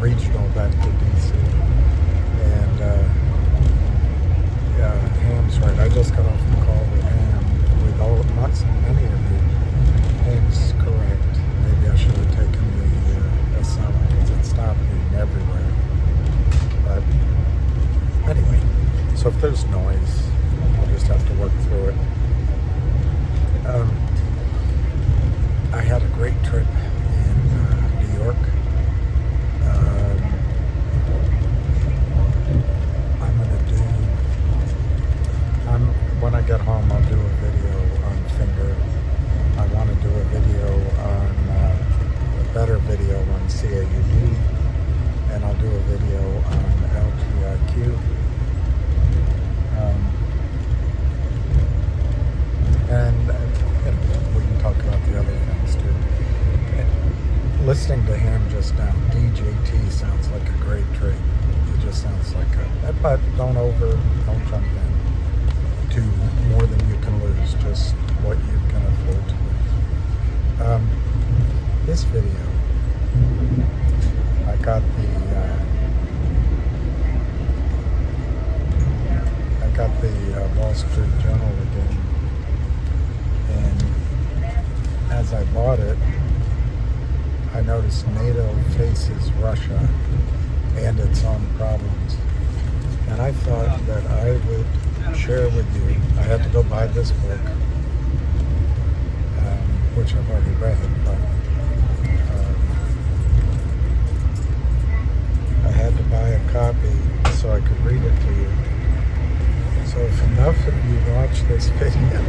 regional back to DC. And Ham's right. I just got off the call with Ham. With not so many of you. Ham's correct. Maybe I should have taken the SL because it stopped being everywhere. But anyway, so if there's noise, we'll just have to work through it. I had a great trip in New York. When I get home, I'll do a video on Finger. I want to do a video on a better video on CAUD, and I'll do a video on LGIQ. And we can talk about the other things too. Listening to him just now, DJT sounds like a great trade. It just sounds like but don't jump in to more than you can lose, just what you can afford to lose. This video, I got the Wall Street Journal again, and as I bought it, I noticed NATO faces Russia and its own problems, and I thought that I would share with you. I had to go buy this book, which I've already read, but I had to buy a copy so I could read it to you. So if enough of you watch this video,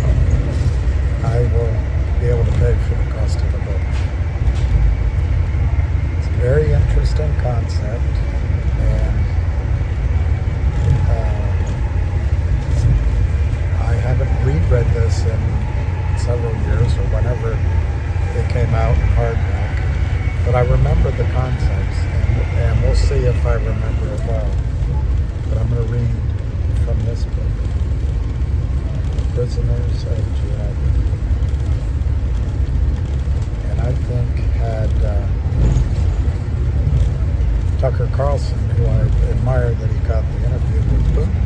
I will be able to pay for the cost of the book. It's a very interesting concept, and I haven't reread this in several years or whenever it came out in hardback, but I remember the concepts, and we'll see if I remember it well. But I'm going to read from this book, Prisoners of Geography. And I think had Tucker Carlson, who I admire that he got the interview with Putin,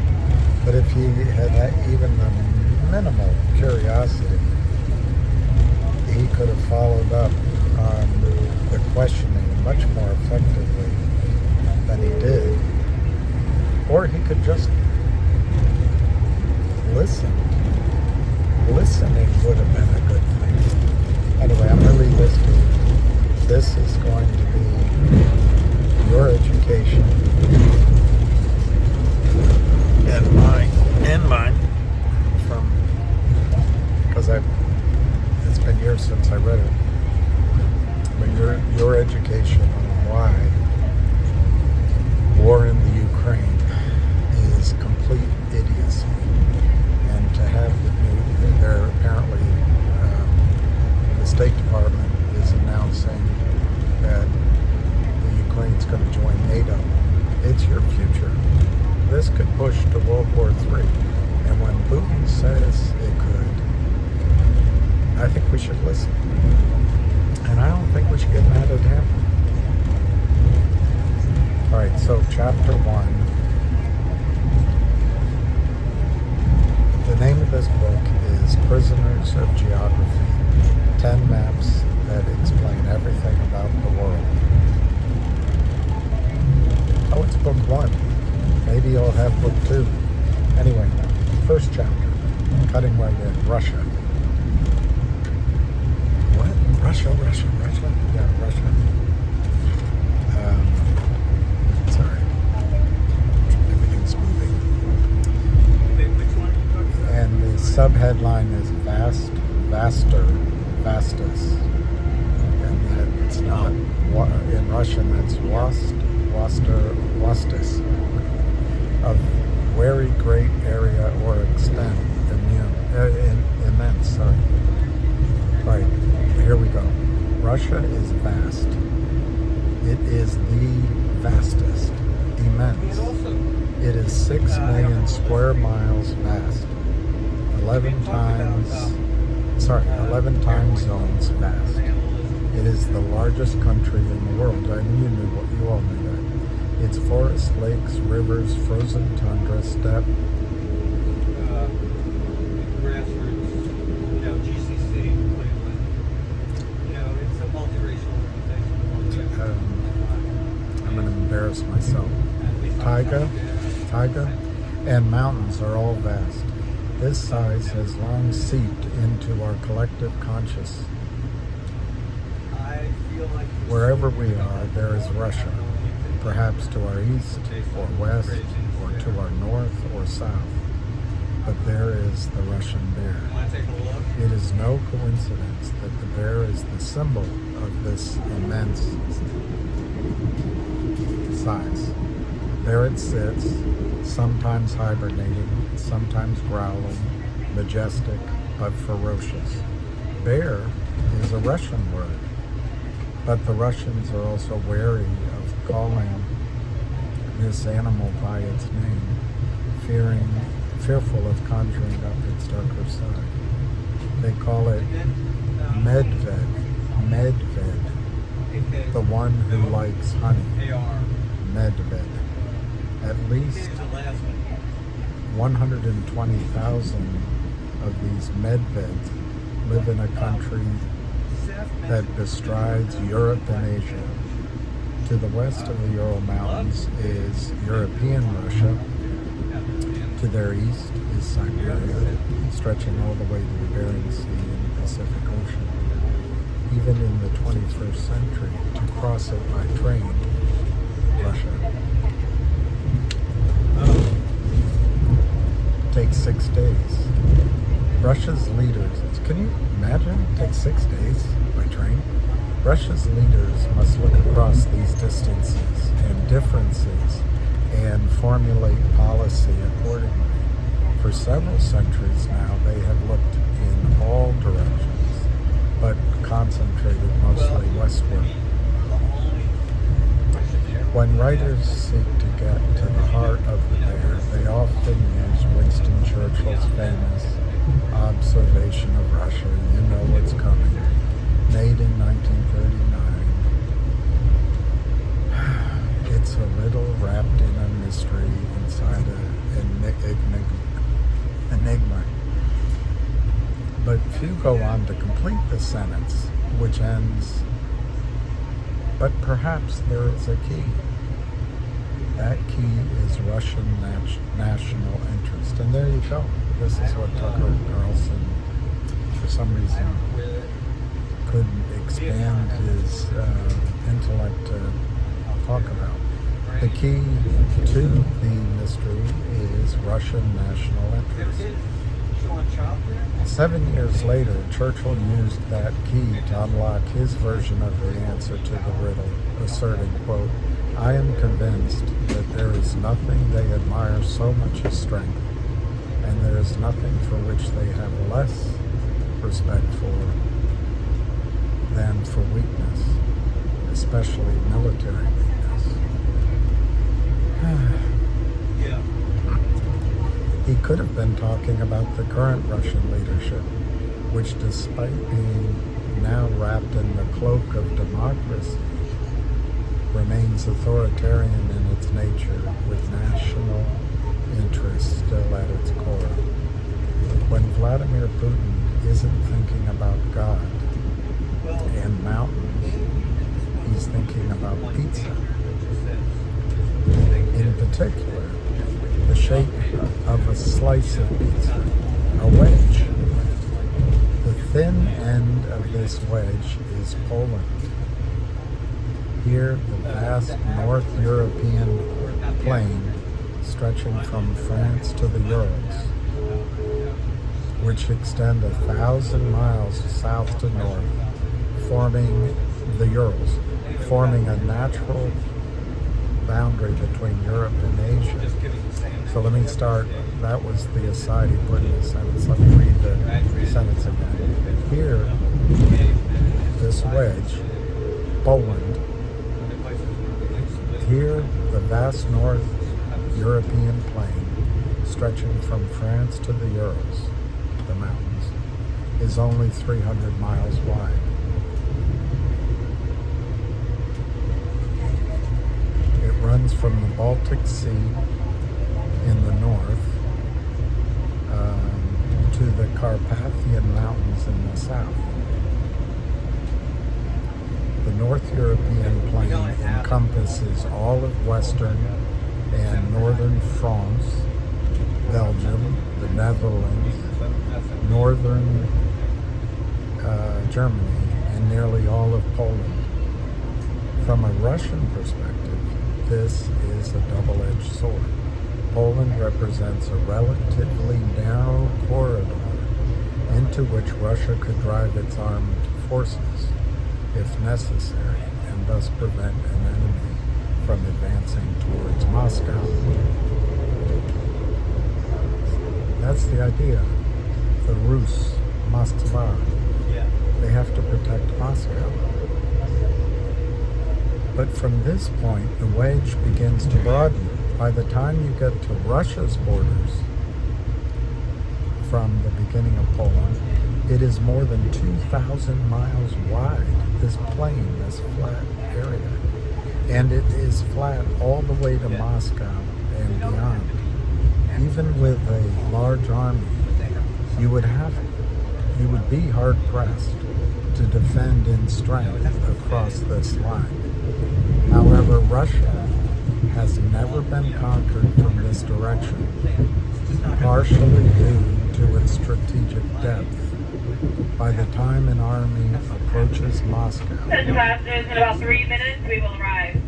but if he had even the minimal curiosity, he could have followed up on the questioning much more effectively than he did. Or he could just listen. Listening would have been a good thing. Anyway, I'm going to read this to you. This is going to be your education and mine, from, because it's been years since I read it, but your education on why war in the Ukraine is complete idiocy, and to have they're apparently the State Department is announcing that the Ukraine's going to join NATO. It's your future. This could push to World War III. And when Putin says it could, I think we should listen. And I don't think we should get mad at him. All right, so chapter 1. The name of this book is Prisoners of Geography, 10 maps that explain everything about the world. Oh, it's book 1. Maybe you'll have book 2. Anyway, first chapter, cutting right in, Russia. What? Russia? Yeah, Russia. Sorry. Everything's moving. And the subheadline is vastus. And that's not, in Russian, that's wastus. Of very great area or extent, immense, sorry. Right, here we go. Russia is vast. It is the vastest, immense. It is 6 million square miles vast. 11 time zones vast. It is the largest country in the world. I knew you all knew that. It's forests, lakes, rivers, frozen tundra, steppe. Grassroots, GCC, Cleveland. It's a multiracial organization. I'm going to embarrass myself. Taiga, and mountains are all vast. This size has long seeped into our collective conscious. I feel like Wherever we are, there is Russia, perhaps to our east or west, or to our north or south. But there is the Russian bear. It is no coincidence that the bear is the symbol of this immense size. There it sits, sometimes hibernating, sometimes growling, majestic but ferocious. Bear is a Russian word, but the Russians are also wary of calling this animal by its name, fearful of conjuring up its darker side. They call it medved, the one who likes honey, medved. At least 120,000 of these medveds live in a country that bestrides Europe and Asia. To the west of the Ural Mountains is European Russia. To their east is Siberia, stretching all the way to the Bering Sea and the Pacific Ocean. Even in the 21st century, to cross it by train, Russia takes 6 days. Russia's leaders, can you imagine? It takes 6 days by train. Russia's leaders must look across these distances and differences and formulate policy accordingly. For several centuries now, they have looked in all directions, but concentrated mostly westward. When writers seek to get to the heart of the bear, they often use Winston Churchill's famous observation of Russia, "You know what's coming," made in 1939. It's a riddle wrapped in a mystery inside an enigma. But few go on to complete the sentence, which ends, "But perhaps there is a key." That key is Russian national interest. And there you go. This is what Tucker Carlson, for some reason, couldn't expand his intellect to talk about. The key to the mystery is Russian national interest. 7 years later, Churchill used that key to unlock his version of the answer to the riddle, asserting, quote, "I am convinced that there is nothing they admire so much as strength, and there is nothing for which they have less respect for than for weakness, especially military weakness." He could have been talking about the current Russian leadership, which, despite being now wrapped in the cloak of democracy, remains authoritarian in its nature, with national interest still at its core. When Vladimir Putin isn't thinking about God and mountains, he's thinking about pizza. In particular, the shape of a slice of pizza, a wedge. The thin end of this wedge is Poland. Here, the vast North European plain stretching from France to the Urals, which extend 1,000 miles south to north, forming the Urals, forming a natural boundary between Europe and Asia. So let me start. That was the aside he put in the sentence. Let me read the sentence again. Here, this wedge, Poland. Here, the vast North European plain, stretching from France to the Urals, the mountains, is only 300 miles wide. It runs goes from the Baltic Sea in the north to the Carpathian Mountains in the south. The North European plain encompasses all of western and northern France, Belgium, the Netherlands, northern Germany, and nearly all of Poland. From a Russian perspective, this is a double-edged sword. Poland represents a relatively narrow corridor into which Russia could drive its armed forces if necessary, and thus prevent an enemy from advancing towards Moscow. That's the idea. The Rus, Moskva, they have to protect Moscow. But from this point, the wedge begins to broaden. By the time you get to Russia's borders, from the beginning of Poland, it is more than 2,000 miles wide, this plain, this flat area. And it is flat all the way to Moscow and beyond. Even with a large army, you would be hard-pressed to defend in strength across this line. However, Russia has never been conquered from this direction, partially due to its strategic depth. By the time an army approaches Moscow, in about 3 minutes, we will arrive.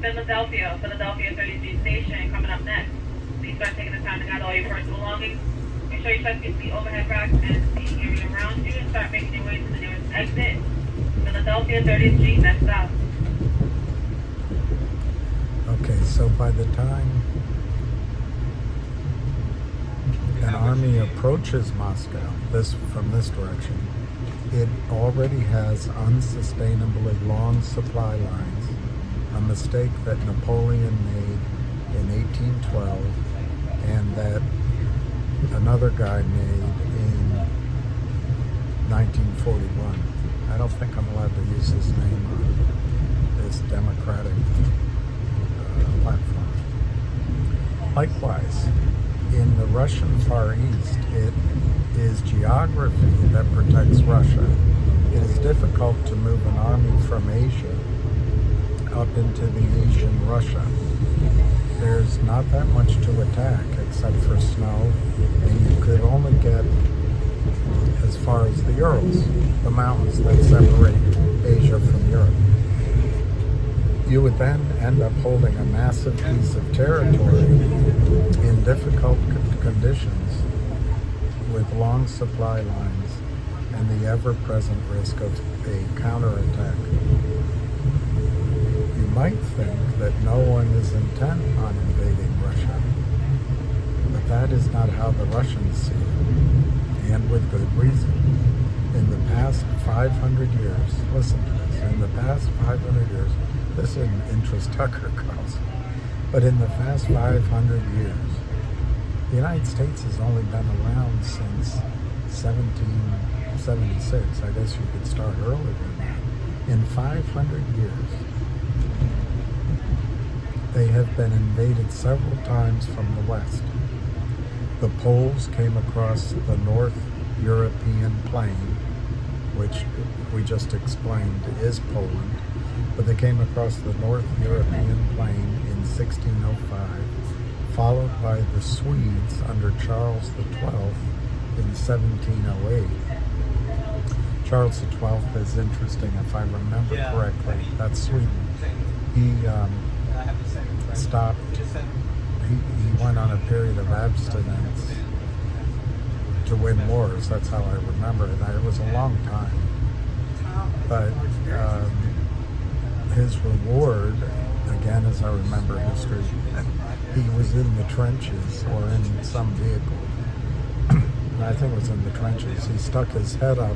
Philadelphia 33 station coming up next. Please start taking the time to gather all your personal belongings. Make sure you check the overhead racks and the area around you and start making your way to the nearest exit. Philadelphia 30th Street, next stop. okay, so by the time an army approaches Moscow, from this direction, it already has unsustainably long supply lines, a mistake that Napoleon made in 1812 and that another guy made in 1941. I don't think I'm allowed to use his name on this democratic platform. Likewise, in the Russian Far East, it is geography that protects Russia. It is difficult to move an army from Asia up into the Asian Russia. There's not that much to attack except for snow, and you could only get as far as the Urals, the mountains that separate Asia from Europe. You would then end up holding a massive piece of territory in difficult conditions with long supply lines and the ever-present risk of a counterattack. You might think that no one is intent on invading Russia, but that is not how the Russians see it, and with good reason. In the past 500 years, listen to this, in the past 500 years, this didn't interest Tucker Carlson, but in the past 500 years, the United States has only been around since 1776. I guess you could start earlier than that. In 500 years, they have been invaded several times from the west. The Poles came across the North European plain, which we just explained is Poland, but they came across the North European plain in 1605, followed by the Swedes under Charles XII in 1708. Charles XII is interesting, if I remember correctly. That's Sweden. He stopped, he went on a period of abstinence to win wars. That's how I remember it. It was a long time. But his reward, again, as I remember history, he was in the trenches or in some vehicle. I think it was in the trenches. He stuck his head up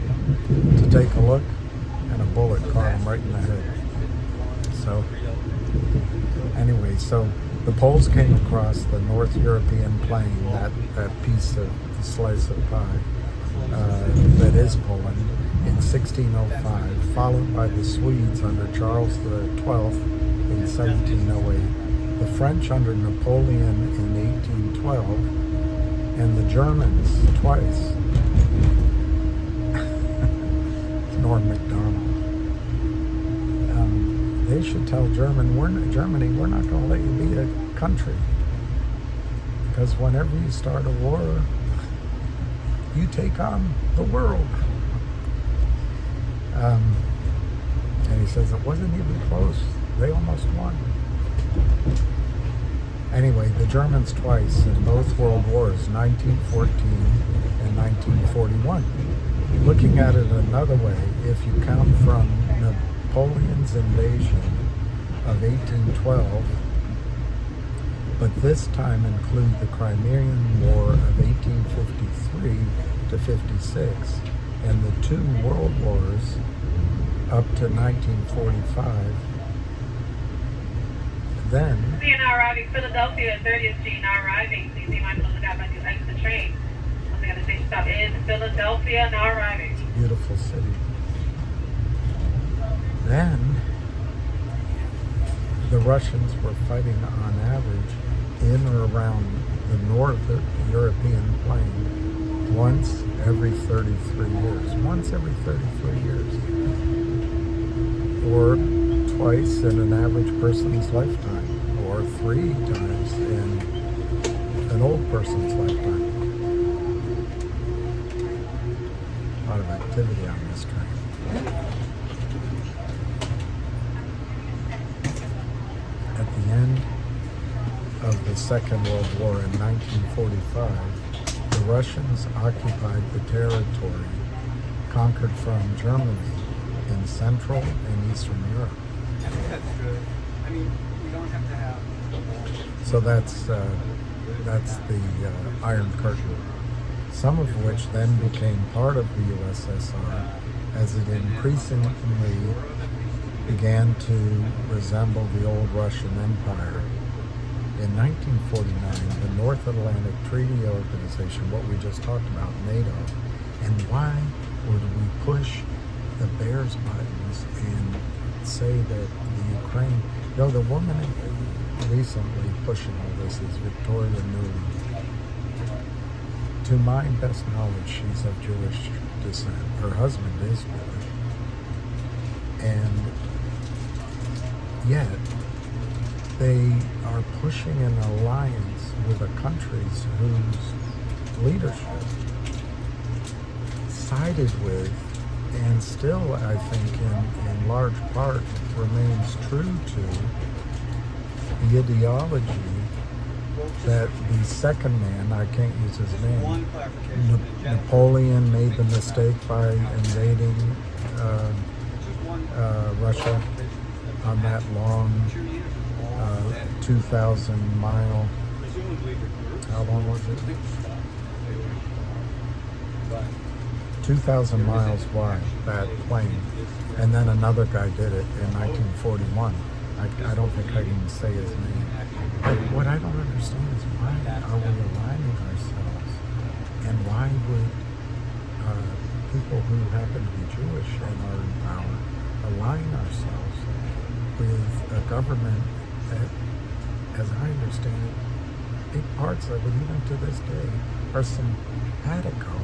to take a look, and a bullet caught him right in the head. So, anyway, so the Poles came across the North European plain, that piece of the slice of pie that is Poland, in 1605, followed by the Swedes under Charles XII in 1708, the French under Napoleon in 1812, and the Germans twice. Norm MacDonald. They should tell Germany, we're not going to let you be a country. Because whenever you start a war, you take on the world. And he says it wasn't even close. They almost won. Anyway, the Germans twice in both world wars, 1914 and 1941. Looking at it another way, if you count from Napoleon's invasion of 1812, but this time include the Crimean War of 1853 to 56 and the two world wars up to 1945, then... You're now arriving Philadelphia, 30th Street, now arriving. Please be mindful of the gap as you exit the train. Once again, the station stop is Philadelphia, now arriving. It's a beautiful city. Then, the Russians were fighting on average in or around the North European plain once every 33 years. Once every 33 years. Or twice in an average person's lifetime. Or 3 times in an old person's lifetime. A lot of activity on this train. At the end of the Second World War in 1945, the Russians occupied the territory conquered from Germany in Central and Eastern Europe. I think that's good. I mean, we don't have to have... So that's the Iron Curtain, some of which then became part of the USSR as it increasingly began to resemble the old Russian Empire. In 1949, the North Atlantic Treaty Organization, what we just talked about, NATO, and why would we push the bear's buttons and say that the Ukraine... the woman recently pushing all this is Victoria Nuland. To my best knowledge, she's of Jewish descent. Her husband is Jewish. And yet, they are pushing an alliance with the countries whose leadership sided with, and still, I think, in large part, remains true to the ideology that the second man, I can't use his name, One clarification. Napoleon made the mistake by invading Russia on that long 2,000 mile, how long was it? 2,000 miles wide, that plane. And then another guy did it in 1941. I don't think I can say his name. But what I don't understand is why are we aligning ourselves? And why would people who happen to be Jewish and are in power align ourselves with a government that, as I understand it, big parts of it, even to this day, are simpatico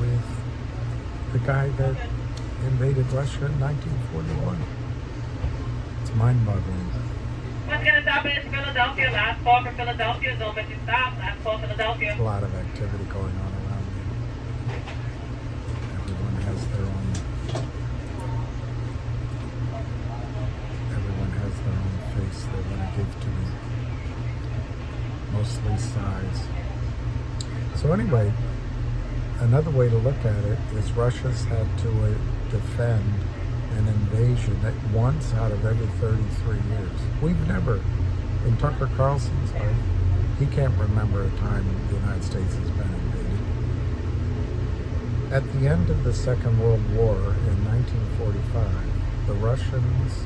with the guy that invaded Russia in 1941. It's mind-boggling. Once again, the stop is Philadelphia. Last call for Philadelphia. Don't let you stop. Last call Philadelphia. A lot of activity going on around me. Everyone has their own face they want to give to me. Mostly size. So anyway, another way to look at it is Russia's had to defend an invasion at once out of every 33 years. We've never, in Tucker Carlson's life, he can't remember a time the United States has been invaded. At the end of the Second World War in 1945, the Russians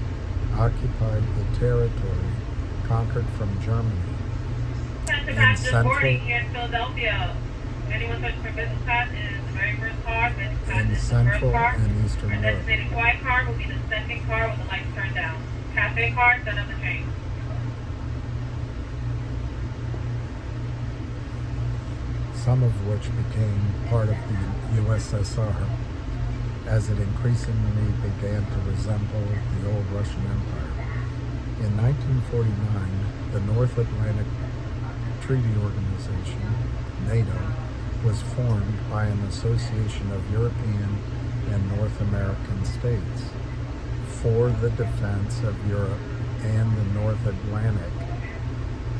occupied the territory conquered from Germany. Passenger passengers boarding here in Philadelphia. Anyone searching for business class is the very first car. Business class is the Central first car. and Eastern Our Europe. designated quiet car will be the second car with the lights turned down. Cafe car, set up the train. some of which became part of the USSR, as it increasingly began to resemble the old Russian Empire. In 1949, the North Atlantic Treaty Organization, NATO, was formed by an association of European and North American states for the defense of Europe and the North Atlantic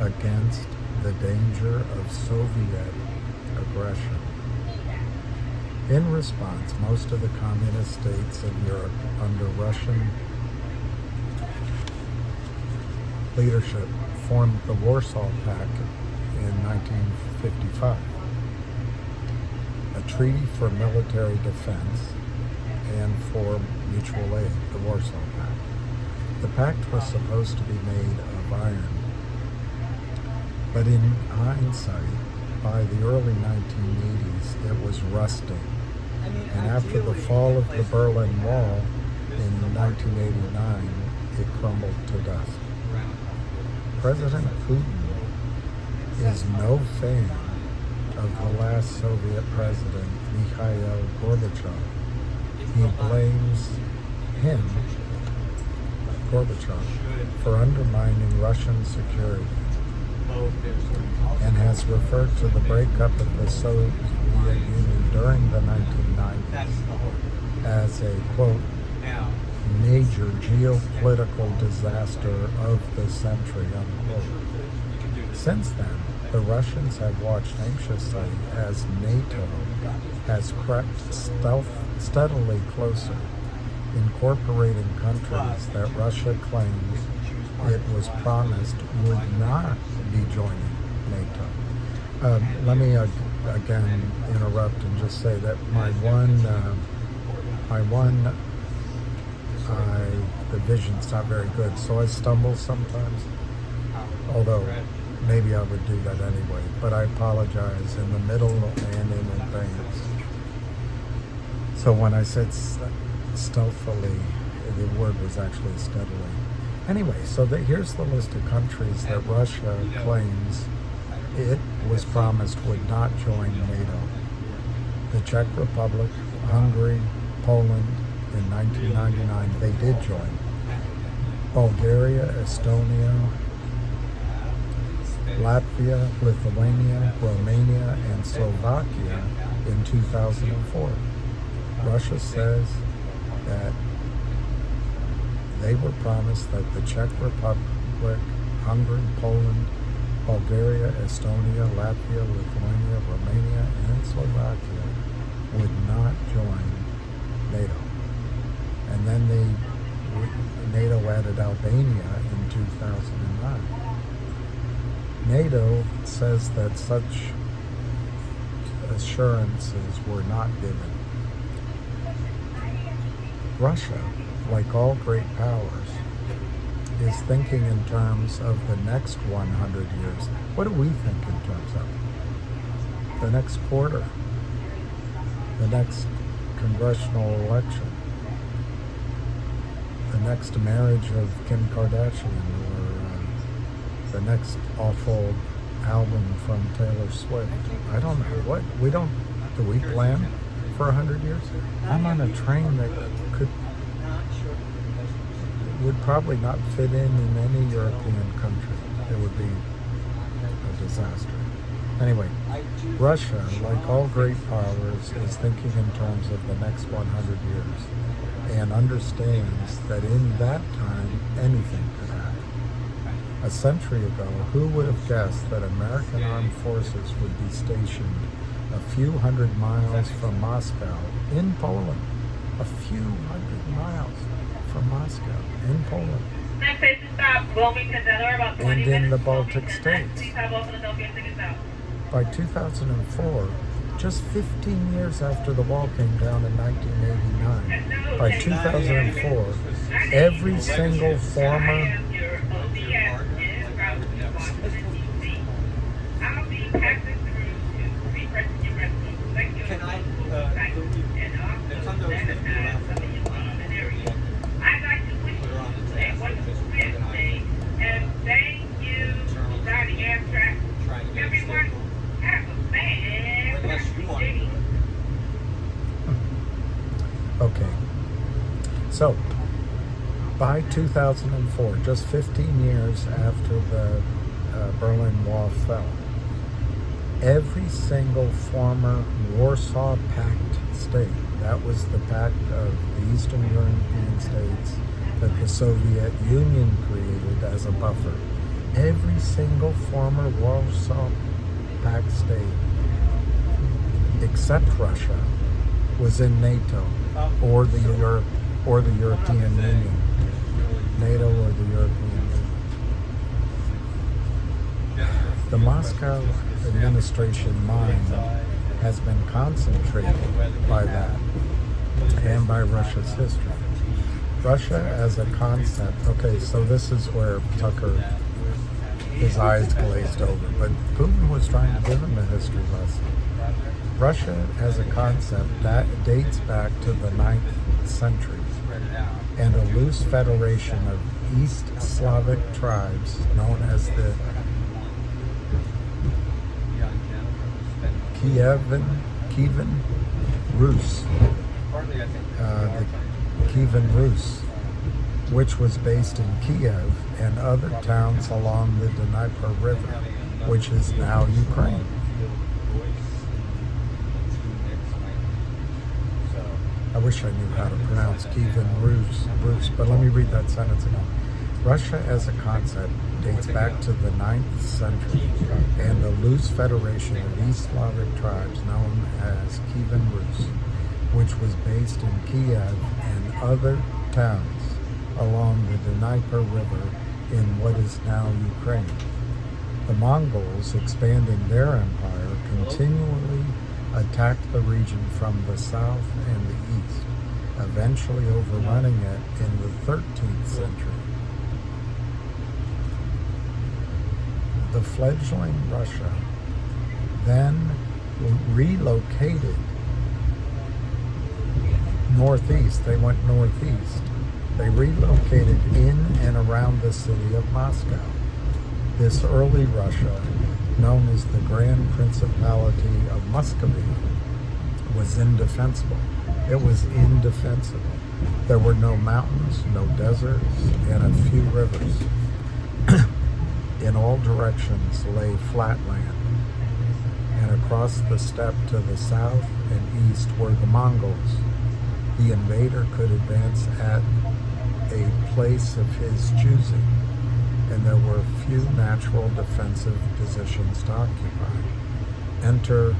against the danger of Soviet aggression. In response, most of the communist states of Europe under Russian leadership formed the Warsaw Pact in 1955, a treaty for military defense and for mutual aid, the Warsaw Pact. The pact was supposed to be made of iron, but in hindsight, by the early 1980s, it was rusting. And after the fall of the Berlin Wall in 1989, it crumbled to dust. President Putin is no fan of the last Soviet president, Mikhail Gorbachev. He blames him, Gorbachev, for undermining Russian security and has referred to the breakup of the Soviet Union during the 1990s as a, quote, major geopolitical disaster of the century, unquote. Since then, the Russians have watched anxiously as NATO has crept steadily closer, incorporating countries that Russia claims it was promised would not be joining NATO. Let me again interrupt and just say that the vision's not very good, so I stumble sometimes, although maybe I would do that anyway, but I apologize in the middle and in advance. So when I said stealthily, the word was actually steadily. Anyway, so here's the list of countries that Russia claims it was promised would not join NATO. The Czech Republic, Hungary, Poland. In 1999, they did join. Bulgaria, Estonia, Latvia, Lithuania, Romania, and Slovakia in 2004. Russia says that they were promised that the Czech Republic, Hungary, Poland, Bulgaria, Estonia, Latvia, Lithuania, Romania, and Slovakia would not join NATO. And then NATO added Albania in 2009. NATO says that such assurances were not given. Russia, like all great powers, is thinking in terms of the next 100 years. What do we think in terms of? The next quarter, the next congressional election, the next marriage of Kim Kardashian, or the next awful album from Taylor Swift. I don't know. Do we plan for 100 years? I'm on a train that would probably not fit in any European country. It would be a disaster. Anyway, Russia, like all great powers, is thinking in terms of the next 100 years and understands that in that time, anything could happen. A century ago, who would have guessed that American armed forces would be stationed a few hundred miles from Moscow in Poland? A few hundred miles from Moscow in Poland. Next station stop, Wilmington, Delaware, about 20 and minutes. in the Baltic states. Please have all Philadelphia tickets out. By 2004, just 15 years after the wall came down in 1989, by 2004, every single former I'd like to wish you a wonderful Wednesday, and thank you, Johnny Amtrak. Everyone, have a fan. by 2004, just 15 years after the Berlin Wall fell, every single former Warsaw Pact state, that was the pact of the Eastern European states that the Soviet Union created as a buffer, every single former Warsaw Pact state, except Russia, was in NATO or the European Union. NATO or the European Union. The Moscow administration mind has been concentrated by that and by Russia's history. Russia as a concept, okay, so this is where Tucker, his eyes glazed over, but Putin was trying to give him a history lesson. Russia as a concept that dates back to the 9th century, and a loose federation of East Slavic tribes known as the Kievan Rus, the Kievan Rus, which was based in Kiev and other towns along the Dnieper River, which is now Ukraine. I wish I knew how to pronounce Kievan Rus, but let me read that sentence again. Russia as a concept dates back to the 9th century and a loose federation of East Slavic tribes known as Kievan Rus, which was based in Kiev and other towns along the Dnieper River in what is now Ukraine. The Mongols, expanding their empire, continually attacked the region from the south and the east, eventually overrunning it in the 13th century. The fledgling Russia then relocated northeast. They went northeast. They relocated in and around the city of Moscow. This early Russia, known as the Grand Principality of Muscovy, was indefensible. It was indefensible. There were no mountains, no deserts, and a few rivers. In all directions lay flat land, and across the steppe to the south and east were the Mongols. The invader could advance at a place of his choosing, and there were few natural defensive positions to occupy. Enter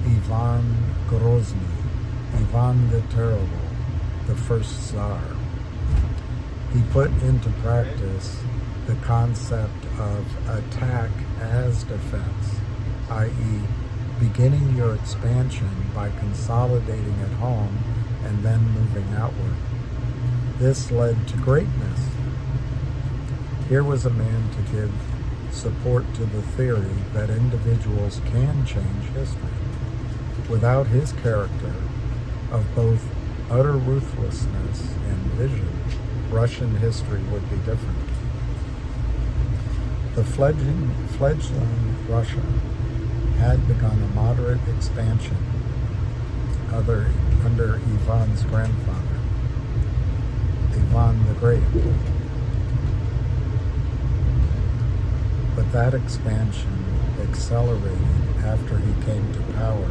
Ivan Grozny, Ivan the Terrible, the first Tsar. He put into practice the concept of attack as defense, i.e., beginning your expansion by consolidating at home and then moving outward. This led to greatness. Here was a man to give support to the theory that individuals can change history. Without his character of both utter ruthlessness and vision, Russian history would be different. The fledgling Russia had begun a moderate expansion under Ivan's grandfather, Ivan the Great. But that expansion accelerated after he came to power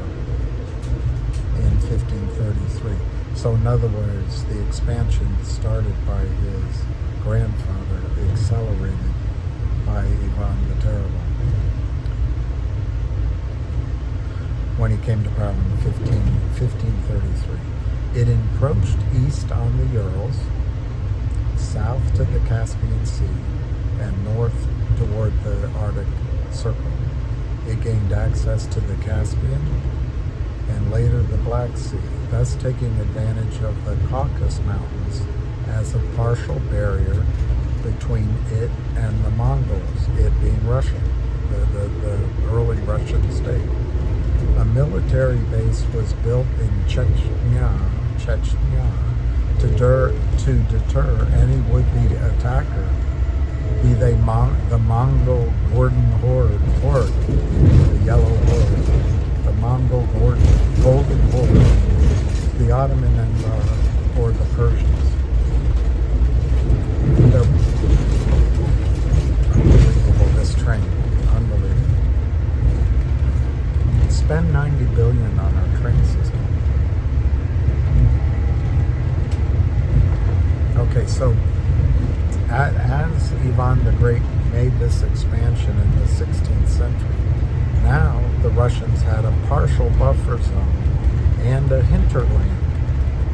in 1533. So in other words, the expansion started by his grandfather, accelerated by Ivan the Terrible. When he came to power in 1533. It encroached east on the Urals, south to the Caspian Sea, and north toward the Arctic Circle. It gained access to the Caspian and later the Black Sea, thus taking advantage of the Caucasus Mountains as a partial barrier between it and the Mongols, it being Russia, the early Russian state. A military base was built in Chechnya to deter any would-be attacker, be they the Mongol Golden Horde, the Yellow Horde, the Mongol Golden Horde, the Ottoman Empire, or the Persians. They're unbelievable, this train. Unbelievable. Spend $90 billion on our train system. Okay, so as Ivan the Great made this expansion in the 16th century, now the Russians had a partial buffer zone and a hinterland,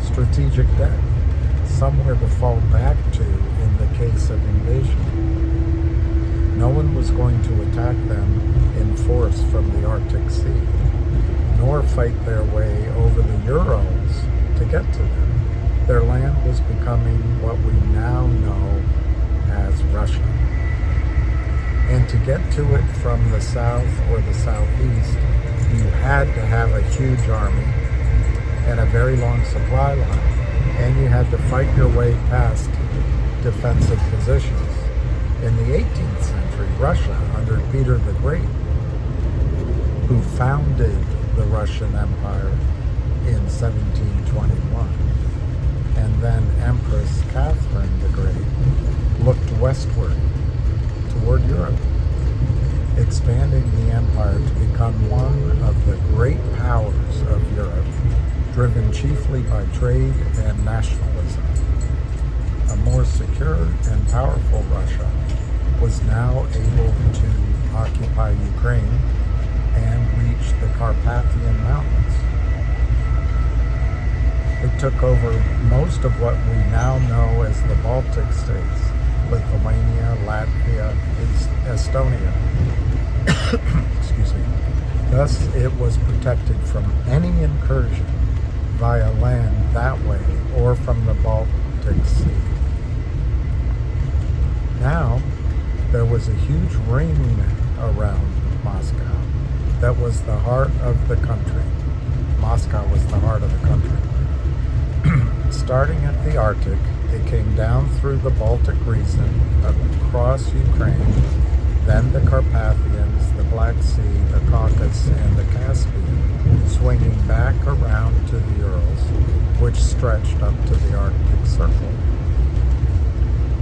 strategic deck, somewhere to fall back to in the case of invasion. No one was going to attack them in force from the Arctic Sea, nor fight their way over the Urals to get to them. Their land was becoming what we now know as Russia. And to get to it from the south or the southeast, you had to have a huge army and a very long supply line, and you had to fight your way past defensive positions. In the 18th century, Russia, under Peter the Great, who founded the Russian Empire in 1721, and then Empress Catherine the Great, looked westward toward Europe, expanding the empire to become one of the great powers of Europe, driven chiefly by trade and nationalism. A more secure and powerful Russia was now able to occupy Ukraine and reach the Carpathian Mountains. It took over most of what we now know as the Baltic states, Lithuania, Latvia, Estonia. Excuse me. Thus, it was protected from any incursion via land that way or from the Baltic Sea. Now, there was a huge ring around Moscow that was the heart of the country. Moscow was the heart of the country. Starting at the Arctic, it came down through the Baltic region, across Ukraine, then the Carpathians, the Black Sea, the Caucasus, and the Caspian, swinging back around to the Urals, which stretched up to the Arctic Circle.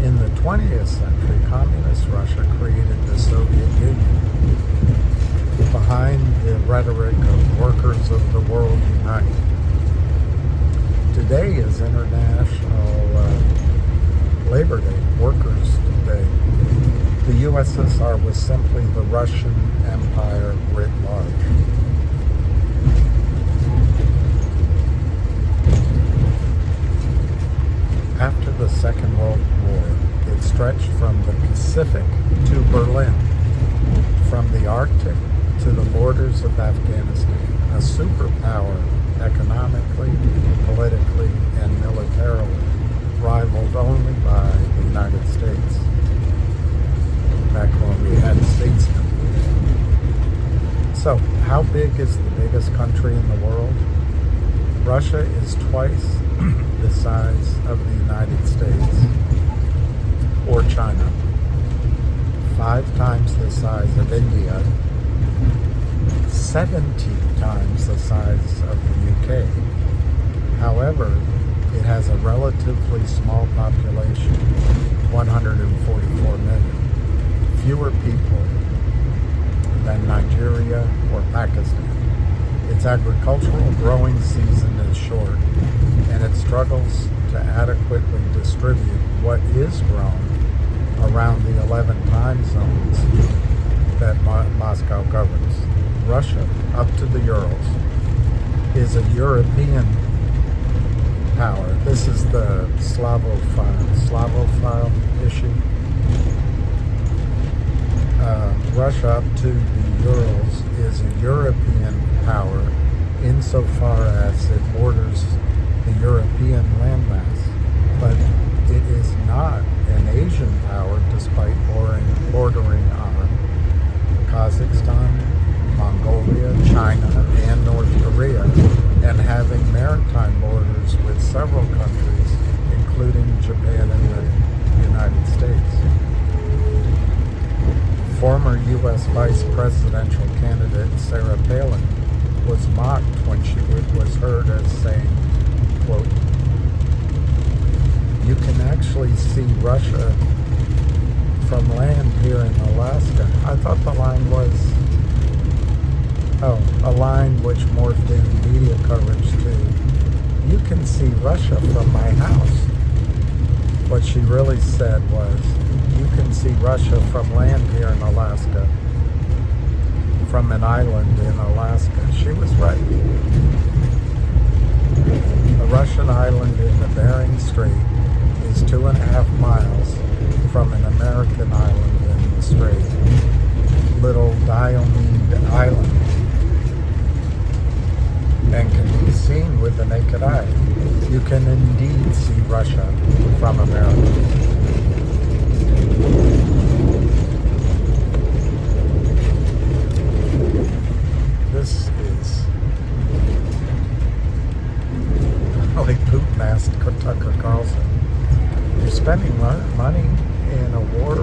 In the 20th century, Communist Russia created the Soviet Union. Behind the rhetoric of workers of the world unite. Today is International Labor Day, Workers' Day. The USSR was simply the Russian Empire writ large. After the Second World War, it stretched from the Pacific to Berlin, from the Arctic to the borders of Afghanistan, a superpower economically, politically, and militarily, rivaled only by the United States, back when we had statesmen. So, how big is the biggest country in the world? Russia is twice the size of the United States, or China, 5 times the size of India, 70 times the size of the UK. However, it has a relatively small population, 144 million, fewer people than Nigeria or Pakistan. Its agricultural growing season is short, and it struggles to adequately distribute what is grown around the 11 time zones that Moscow governs. Russia, up to the Urals, is a European power. This is the Slavophile issue. Russia, up to the Urals, is a European power insofar as it borders the European landmass, but it is not an Asian power despite bordering on Kazakhstan, Mongolia, China, and North Korea, and having maritime borders with several countries, including Japan and the United States. Former U.S. vice presidential candidate Sarah Palin was mocked when she was heard as saying, quote, You can actually see Russia from land here in Alaska. I thought the line was, a line which morphed in media coverage to, you can see Russia from my house. What she really said was, you can see Russia from land here in Alaska, from an island in Alaska. She was right. A Russian island in the Bering Strait is 2.5 miles from an American island in the strait, little Diomede Island, and can be seen with the naked eye. You can indeed see Russia from America. This is like Putin asked Tucker Carlson, you're spending money in a war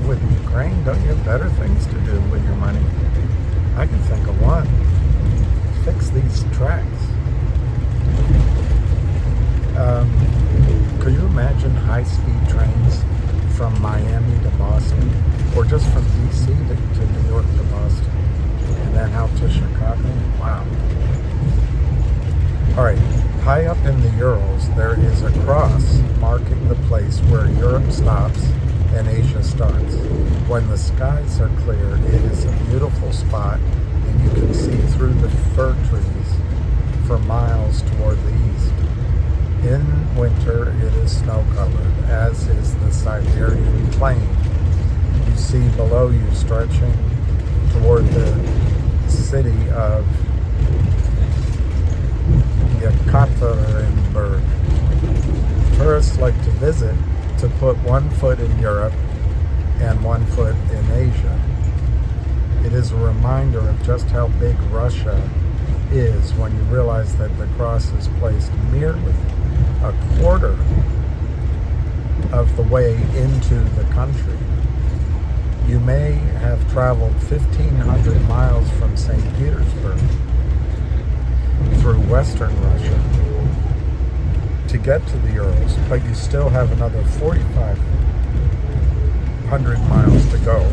with Ukraine, don't you have better things to do with your money? I can think of one. Fix these tracks. Could you imagine high-speed trains from Miami to Boston, or just from DC to New York to Boston, and then out to Chicago? Wow. All right, high up in the Urals, there is a cross marking the place where Europe stops and Asia starts. When the skies are clear, it is a beautiful spot, and you can see through the fir trees for miles toward the east. In winter, it is snow-covered, as is the Siberian plain. You see below you stretching toward the city of Yekaterinburg. Tourists like to visit to put one foot in Europe and one foot in Asia. It is a reminder of just how big Russia is when you realize that the cross is placed merely a quarter of the way into the country. You may have traveled 1,500 miles from St. Petersburg through western Russia to get to the Urals, but you still have another 4,500 miles to go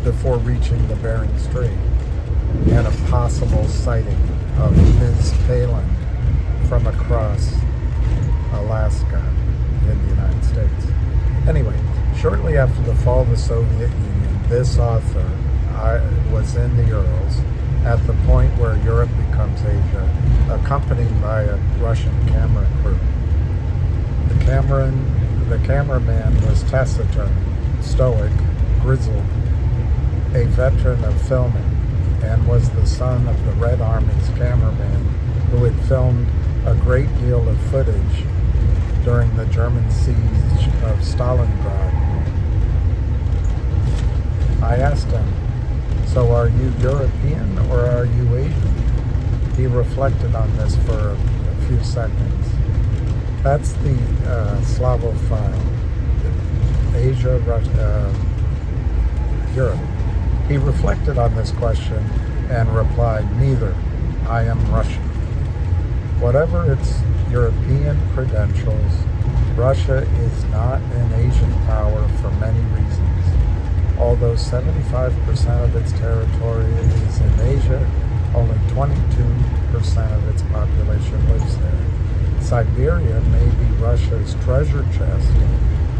before reaching the Bering Strait and a possible sighting of Ms. Palin from across Alaska in the United States. Anyway, shortly after the fall of the Soviet Union, this author was in the Urals at the point where Europe becomes Asia, accompanied by a Russian camera crew. The cameraman was taciturn, stoic, grizzled, a veteran of filming, and was the son of the Red Army's cameraman who had filmed a great deal of footage during the German siege of Stalingrad. I asked him, so are you European or are you Asian? He reflected on this for a few seconds. That's the Slavophile, Asia, Russia, Europe. He reflected on this question and replied, neither. I am Russian. Whatever its European credentials, Russia is not an Asian power for many reasons. Although 75% of its territory is in Asia, only 22% of its population lives there. Siberia may be Russia's treasure chest,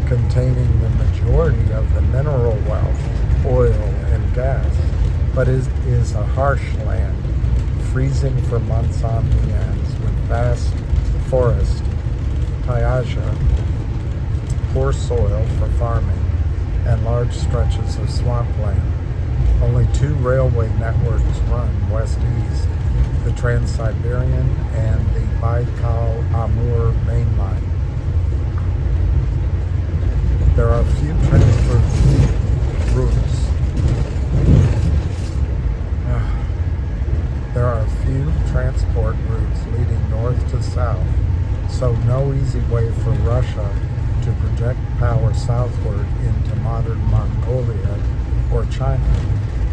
containing the majority of the mineral wealth, oil, and gas, but it is a harsh land, freezing for months on end, with vast forest, taiga, poor soil for farming, and large stretches of swampland. Only 2 railway networks run west-east, the Trans-Siberian and the Baikal-Amur Main Line. There are few transport routes. There are few transport routes leading north to south, so no easy way for Russia to project power southward into modern Mongolia or China.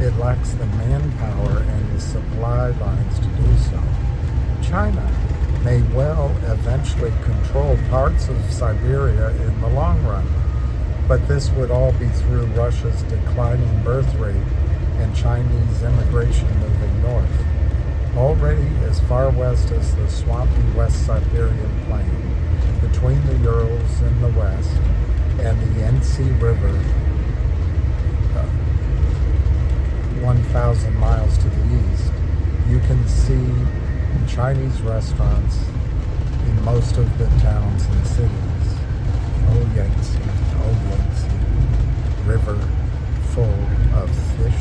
It lacks the manpower and the supply lines to do so. China may well eventually control parts of Siberia in the long run. But this would all be through Russia's declining birth rate and Chinese immigration moving north. Already as far west as the swampy West Siberian plain, between the Urals in the west and the Yenisei River, 1,000 miles to the east, you can see Chinese restaurants in most of the towns and cities. Oh Yangtze, river full of fish.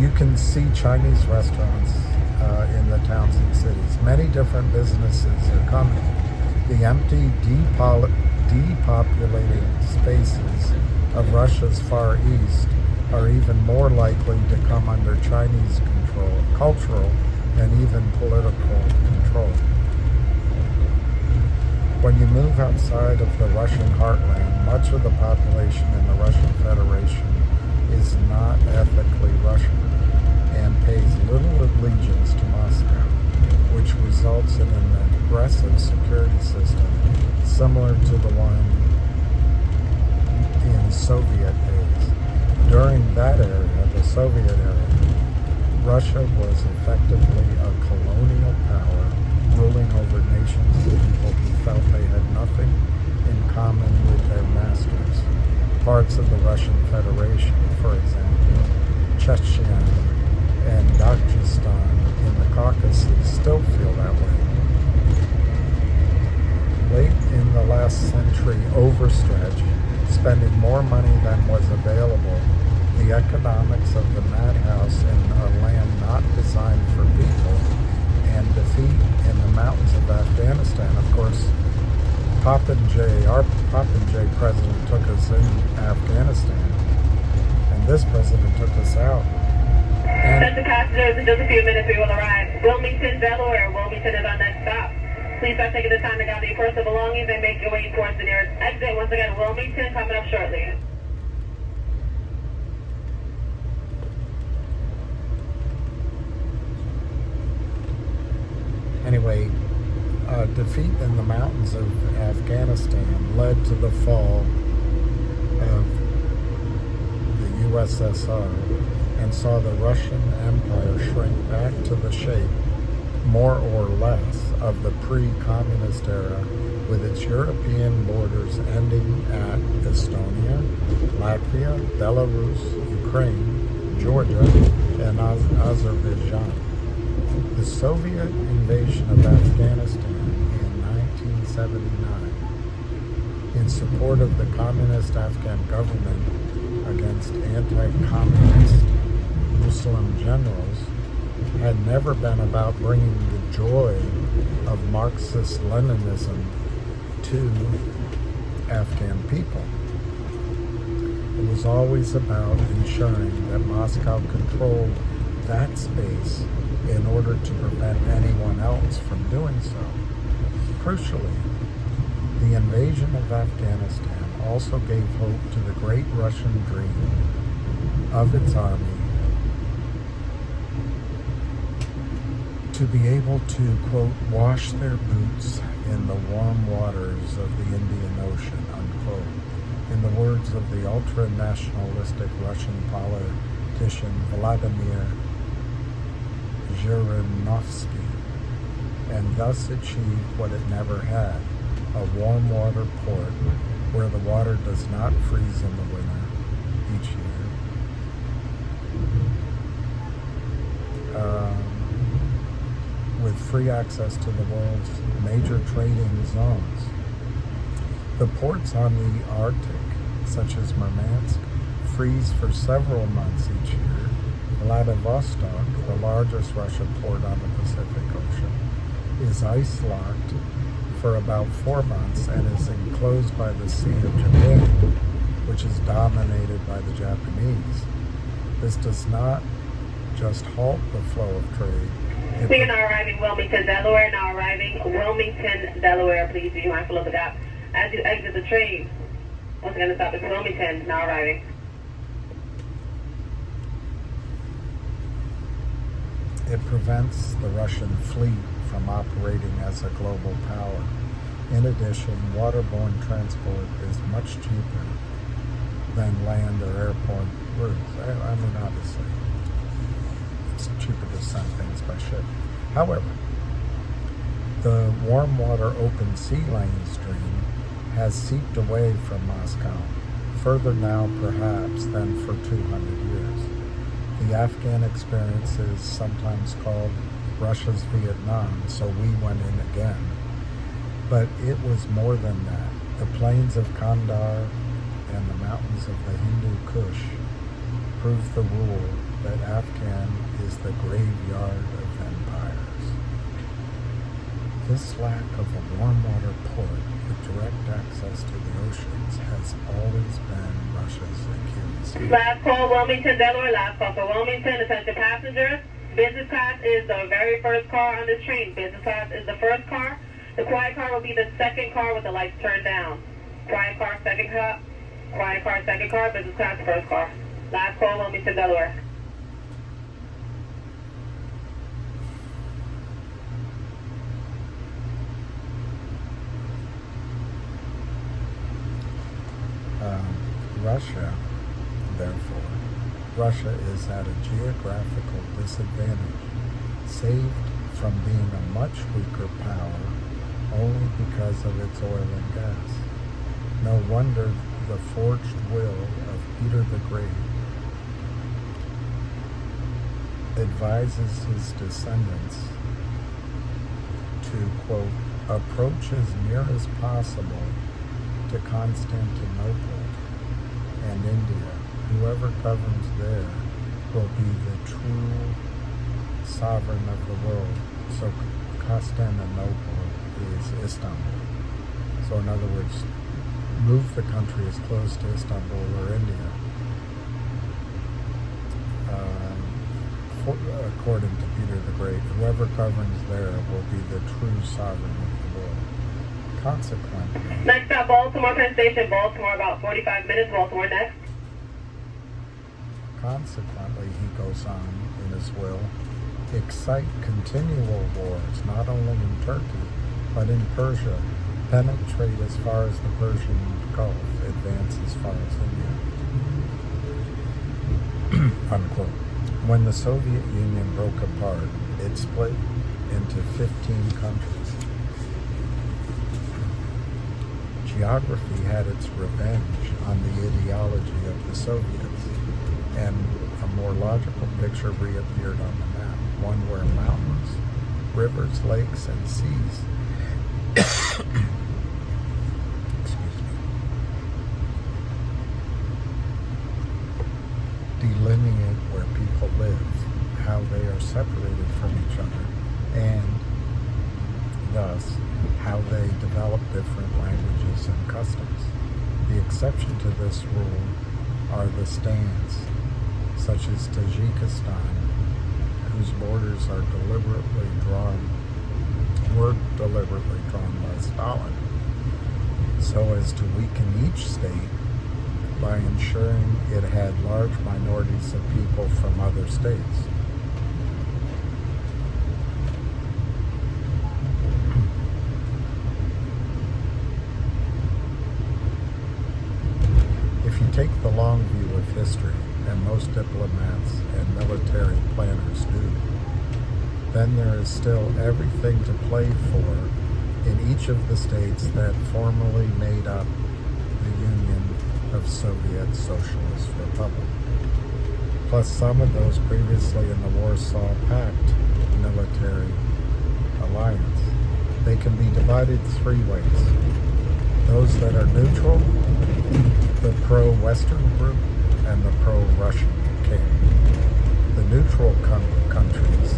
You can see Chinese restaurants in the towns and cities. Many different businesses are coming. The empty, depopulated spaces of Russia's Far East are even more likely to come under Chinese control, cultural and even political control. When you move outside of the Russian heartland, much of the population in the Russian Federation is not ethically Russian and pays little allegiance to Moscow, which results in an aggressive security system similar to the one in Soviet days. During that era, the Soviet era, Russia was effectively a colonial power ruling over nations of people who felt they had nothing in common with their masters. Parts of the Russian Federation, for example, Chechnya and Dagestan in the Caucasus, still feel that way. Late in the last century overstretch, spending more money than was available, the economics of the madhouse in a land not designed for people, and defeat in the mountains of Afghanistan. Of course, our Popinjay president took us in Afghanistan, and this president took us out. Send the passengers in just a few minutes we will arrive. Wilmington, Delaware. Wilmington is our next stop. Please start taking the time to gather your personal belongings and make your way towards the nearest exit. Once again, Wilmington coming up shortly. Anyway, defeat in the mountains of Afghanistan led to the fall of the USSR and saw the Russian Empire shrink back to the shape, more or less, of the pre-communist era, with its European borders ending at Estonia, Latvia, Belarus, Ukraine, Georgia, and Azerbaijan. The Soviet invasion of Afghanistan in 1979, in support of the communist Afghan government against anti-communist Muslim generals, had never been about bringing the joy of Marxist-Leninism to Afghan people. It was always about ensuring that Moscow controlled that space in order to prevent anyone else from doing so. Crucially, the invasion of Afghanistan also gave hope to the great Russian dream of its army to be able to, quote, wash their boots in the warm waters of the Indian Ocean, unquote, in the words of the ultra-nationalistic Russian politician Vladimir Zhirinovsky, and thus achieve what it never had, a warm water port where the water does not freeze in the winter each year. With free access to the world's major trading zones. The ports on the Arctic, such as Murmansk, freeze for several months each year. Vladivostok, the largest Russian port on the Pacific Ocean, is ice-locked for about 4 months and is enclosed by the Sea of Japan, which is dominated by the Japanese. This does not just halt the flow of trade. We are now arriving Wilmington, Delaware. Now arriving Wilmington, Delaware. Please be mindful of the gap as you exit the train. Once again, the stop is Wilmington. Now arriving. It prevents the Russian fleet from operating as a global power. In addition, waterborne transport is much cheaper than land or airport routes. I mean, obviously, it's cheaper to send things by ship. However, the warm water open sea lane stream has seeped away from Moscow, further now perhaps than for 200 years. The Afghan experience is sometimes called Russia's Vietnam, so we went in again. But it was more than that. The plains of Kandahar and the mountains of the Hindu Kush prove the rule that Afghan is the graveyard of empires. This lack of a warm water port with direct access to the oceans has always been Russia's Achilles heel. Last call, Wilmington, Delaware. Last call for Wilmington. Attention passengers. Business class is the very first car on this train. Business class is the first car. The quiet car will be the second car with the lights turned down. Quiet car, second car. Quiet car, second car. Business class, first car. Last call, Wilmington, Delaware. Russia is at a geographical disadvantage, saved from being a much weaker power only because of its oil and gas. No wonder the forged will of Peter the Great advises his descendants to, quote, approach as near as possible to Constantinople and India. Whoever governs there will be the true sovereign of the world. So Constantinople is Istanbul. So in other words, move the country as close to Istanbul or India. According to Peter the Great, whoever governs there will be the true sovereign of the world. Consequently, next stop, Baltimore Penn Station, Baltimore, about 45 minutes, Baltimore next. Consequently, he goes on in his will, excite continual wars, not only in Turkey, but in Persia, penetrate as far as the Persian Gulf, advance as far as India. Unquote. When the Soviet Union broke apart, it split into 15 countries. Geography had its revenge on the ideology of the Soviets, and a more logical picture reappeared on the map, one where mountains, rivers, lakes, and seas delineate where people live, how they are separated from each other, and thus how they develop different languages and customs. The exception to this rule are the stands, such as Tajikistan, whose borders are deliberately drawn by Stalin, so as to weaken each state by ensuring it had large minorities of people from other states. If you take the long view of history, and most diplomats and military planners do, then there is still everything to play for in each of the states that formerly made up the Union of Soviet Socialist Republic, plus some of those previously in the Warsaw Pact military alliance. They can be divided three ways: those that are neutral, the pro-Western group, and the pro-Russian camp. The neutral countries,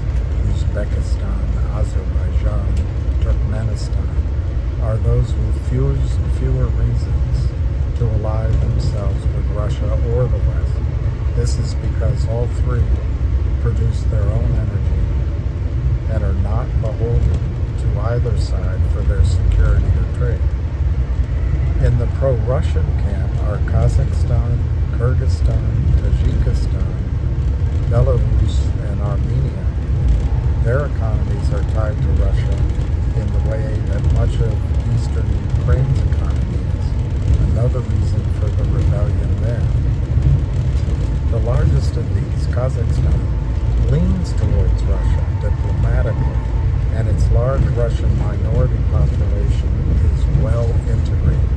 Uzbekistan, Azerbaijan, Turkmenistan, are those with fewer reasons to ally themselves with Russia or the West. This is because all three produce their own energy and are not beholden to either side for their security or trade. In the pro-Russian camp are Kazakhstan, Kyrgyzstan, Tajikistan, Belarus, and Armenia. Their economies are tied to Russia in the way that much of eastern Ukraine's economy is. Another reason for the rebellion there. The largest of these, Kazakhstan, leans towards Russia diplomatically, and its large Russian minority population is well integrated.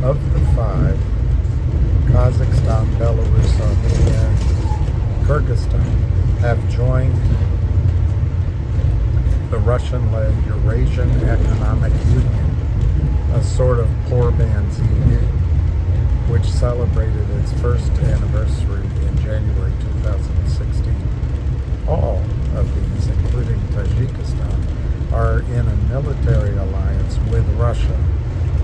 Of the five, Kazakhstan, Belarus, Armenia, Kyrgyzstan have joined the Russian-led Eurasian Economic Union, a sort of poor man's EU, which celebrated its first anniversary in January 2016. All of these, including Tajikistan, are in a military alliance with Russia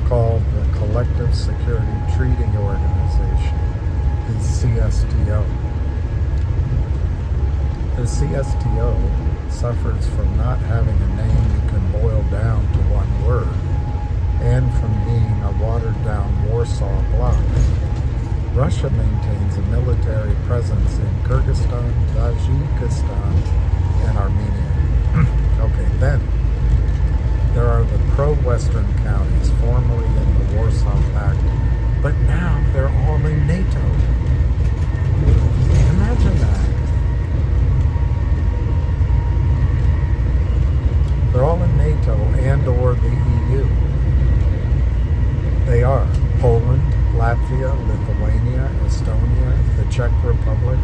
called the Collective Security Treaty Organization, the CSTO. The CSTO suffers from not having a name you can boil down to one word, and from being a watered-down Warsaw bloc. Russia maintains a military presence in Kyrgyzstan, Tajikistan, and Armenia. Okay, then there are the pro-Western counties formerly in the Warsaw Pact, but now they're all in NATO. Imagine that. They're all in NATO and or the EU. They are Poland, Latvia, Lithuania, Estonia, the Czech Republic,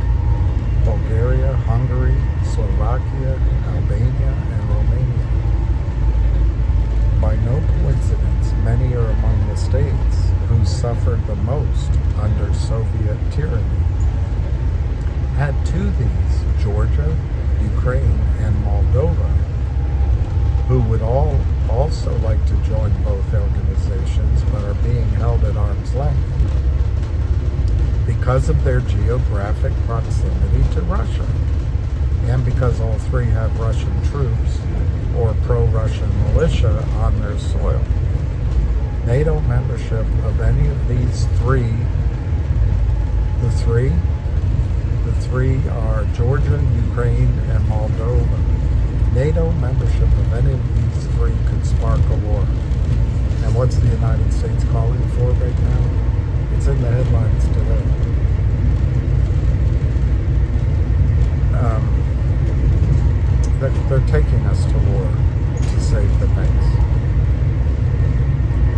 Bulgaria, Hungary, Slovakia, Albania, and Romania. By no coincidence, many are among the states who suffered the most under Soviet tyranny. Add to these Georgia, Ukraine, and Moldova, who would all also like to join both organizations but are being held at arm's length because of their geographic proximity to Russia, and because all three have Russian troops or pro-Russian militia on their soil. NATO membership of any of these three, the three are Georgia, Ukraine, and Moldova. NATO membership of any of these three could spark a war. And what's the United States calling for right now? It's in the headlines today. They're taking us to war to save the base.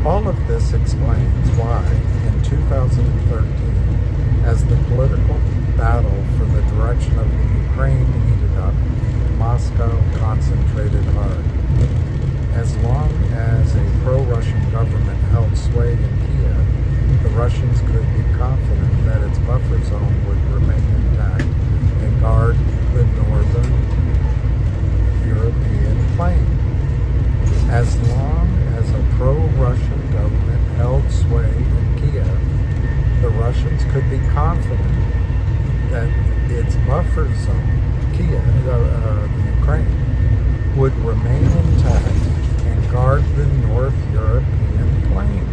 All of this explains why, in 2013, as the political battle for the direction of the Ukraine heated up, Moscow concentrated hard. As long as a pro-Russian government held sway in Kiev, the Russians could be confident that its buffer zone would remain intact and guard the northern European plain. As long as a pro-Russian government held sway in Kiev, the Russians could be confident that its buffer zone, Kiev, the Ukraine, would remain intact and guard the North European plain.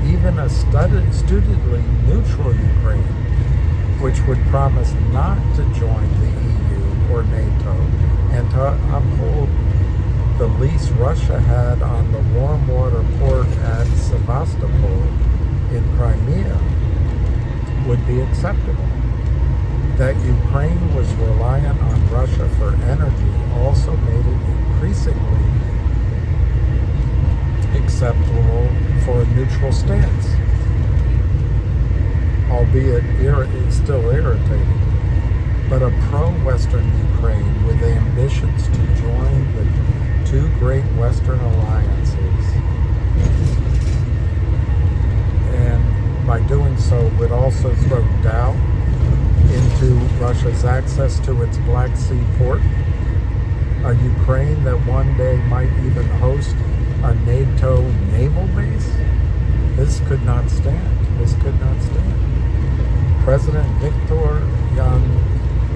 Even a studiously neutral Ukraine, which would promise not to join the EU or NATO and to uphold the lease Russia had on the warm water port at Sevastopol in Crimea, would be acceptable. That Ukraine was reliant on Russia for energy also made it increasingly acceptable for a neutral stance, albeit it's still irritating. But a pro-Western Ukraine with ambitions to join the two great Western alliances, and by doing so would also throw doubt into Russia's access to its Black Sea port, a Ukraine that one day might even host a NATO naval base. This could not stand. This could not stand. President Viktor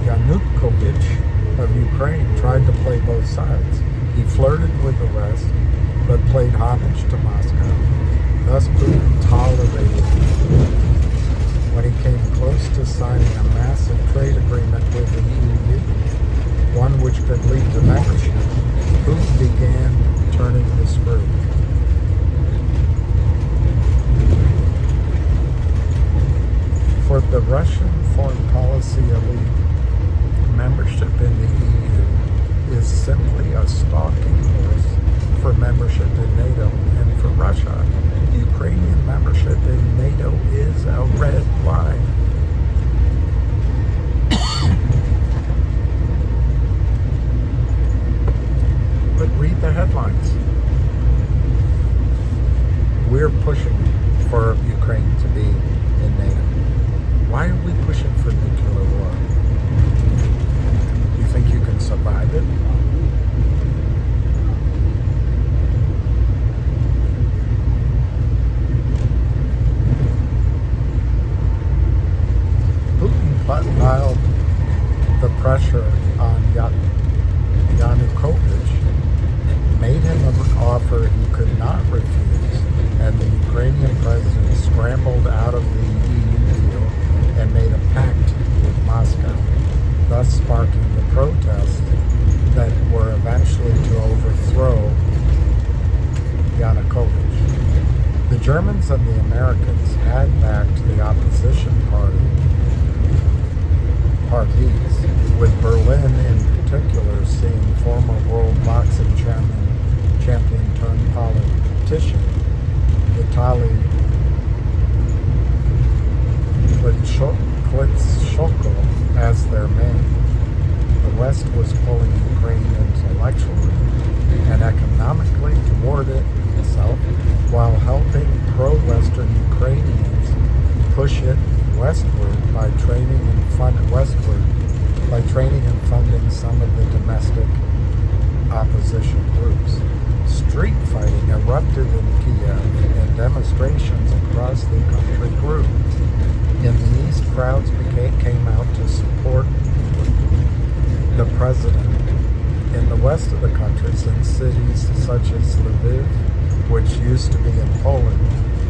Yanukovych of Ukraine tried to play both sides. He flirted with the West, but played homage to Moscow. Thus Putin tolerated him. When he came close to signing a massive trade agreement with the EU, one which could lead to membership, Putin began turning the screw. For the Russian foreign policy elite, membership in the EU is simply a stalking horse for membership in NATO. And for Russia, Ukrainian membership in NATO is a red line. But read the headlines. We're pushing for Ukraine to be in NATO. Why are we pushing for nuclear war? You think you can survive it? Putin piled the pressure on Yanukovych, made him an offer he could not refuse, and the Ukrainian president scrambled out of the EU deal and made a pact with Moscow, thus sparking the protests that were eventually to overthrow Yanukovych. The Germans and the Americans had backed the opposition parties, with Berlin in particular seeing former world boxing champion turned politician Vitaly Klitschko as their main. The West was pulling Ukraine intellectually and economically toward itself, while helping pro-Western Ukrainians push it westward by training and funding some of the domestic opposition groups. Street fighting erupted in Kiev and demonstrations across the country grew. In the East, crowds came out to support the president. In the west of the countries, in cities such as Lviv, which used to be in Poland,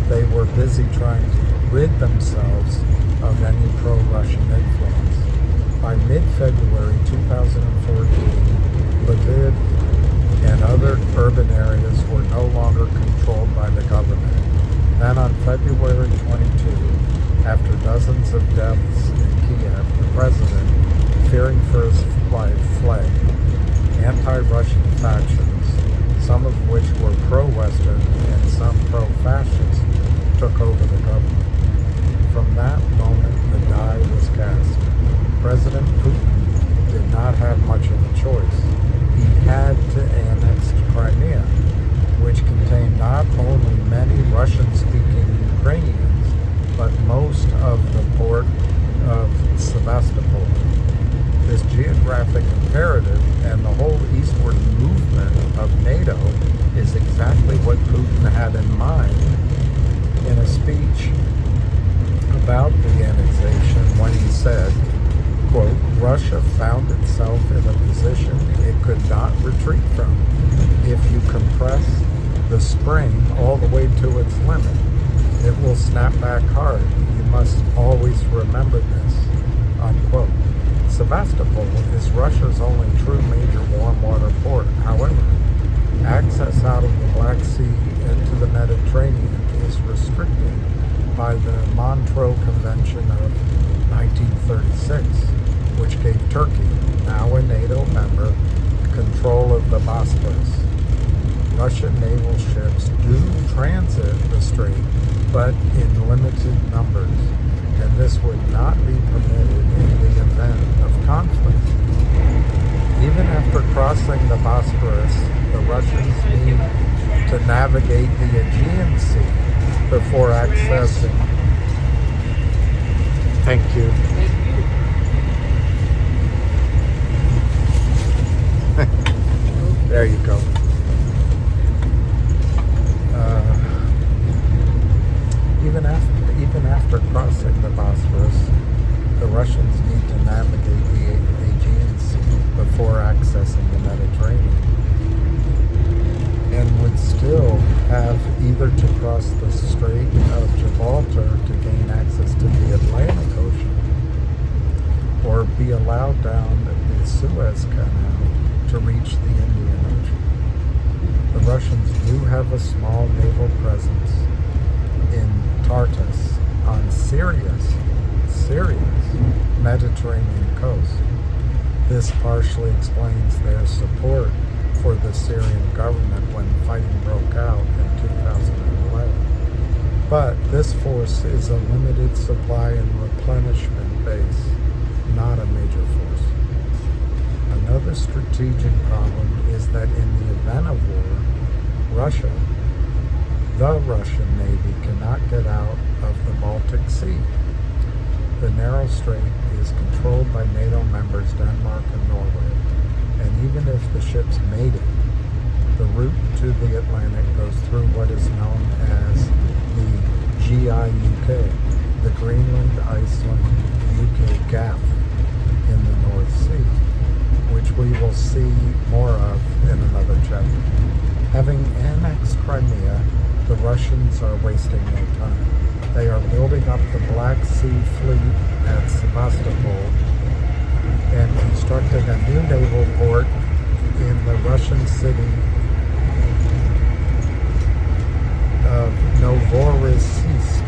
they were busy trying to rid themselves of any pro-Russian influence. By mid-February 2014, Lviv and other urban areas were no longer controlled by the government. Then on February 22, after dozens of deaths in Kiev, the president, fearing for his life, fled. Anti-Russian factions, some of which were pro-Western and some pro-fascist, took over the government. From that moment, the die was cast. President Putin did not have much of a choice. He had to annex Crimea, which contained not only many Russian-speaking Ukrainians, but most of the port of Sevastopol. This geographic imperative and the whole eastward movement of NATO is exactly what Putin had in mind in a speech about the annexation when he said, quote, Russia found itself in a position it could not retreat from. If you compress the spring all the way to its limit, it will snap back hard. You must always remember this, unquote. Sevastopol is Russia's only true major warm water port. However, access out of the Black Sea into the Mediterranean is restricted by the Montreux Convention of 1936, which gave Turkey, now a NATO member, control of the Bosphorus. Russian naval ships do transit the strait, but in limited numbers, and this would not be permitted in the event of conflict. Even after crossing the Bosphorus, the Russians need to navigate the Aegean Sea before accessing. Thank you. There you go. Even after crossing the Bosphorus, the Russians need to navigate the Aegean Sea before accessing the Mediterranean, and would still have either to cross the Strait of Gibraltar to gain access to the Atlantic Ocean, or be allowed down the the Suez Canal to reach the Indian Ocean. The Russians do have a small naval presence in Tartus on Syria's Mediterranean coast. This partially explains their support for the Syrian government when fighting broke out in 2011. But this force is a limited supply and replenishment base, not a major force. Another strategic problem is that in the event of war, the Russian Navy cannot get out of the Baltic Sea. The narrow strait is controlled by NATO members Denmark and Norway, and even if the ships made it, the route to the Atlantic goes through what is known as the GIUK, the Greenland, Iceland, UK Gap in the North Sea, which we will see more of in another chapter. Having annexed Crimea, the Russians are wasting no time. They are building up the Black Sea Fleet at Sevastopol and constructing a new naval port in the Russian city of Novorossiysk,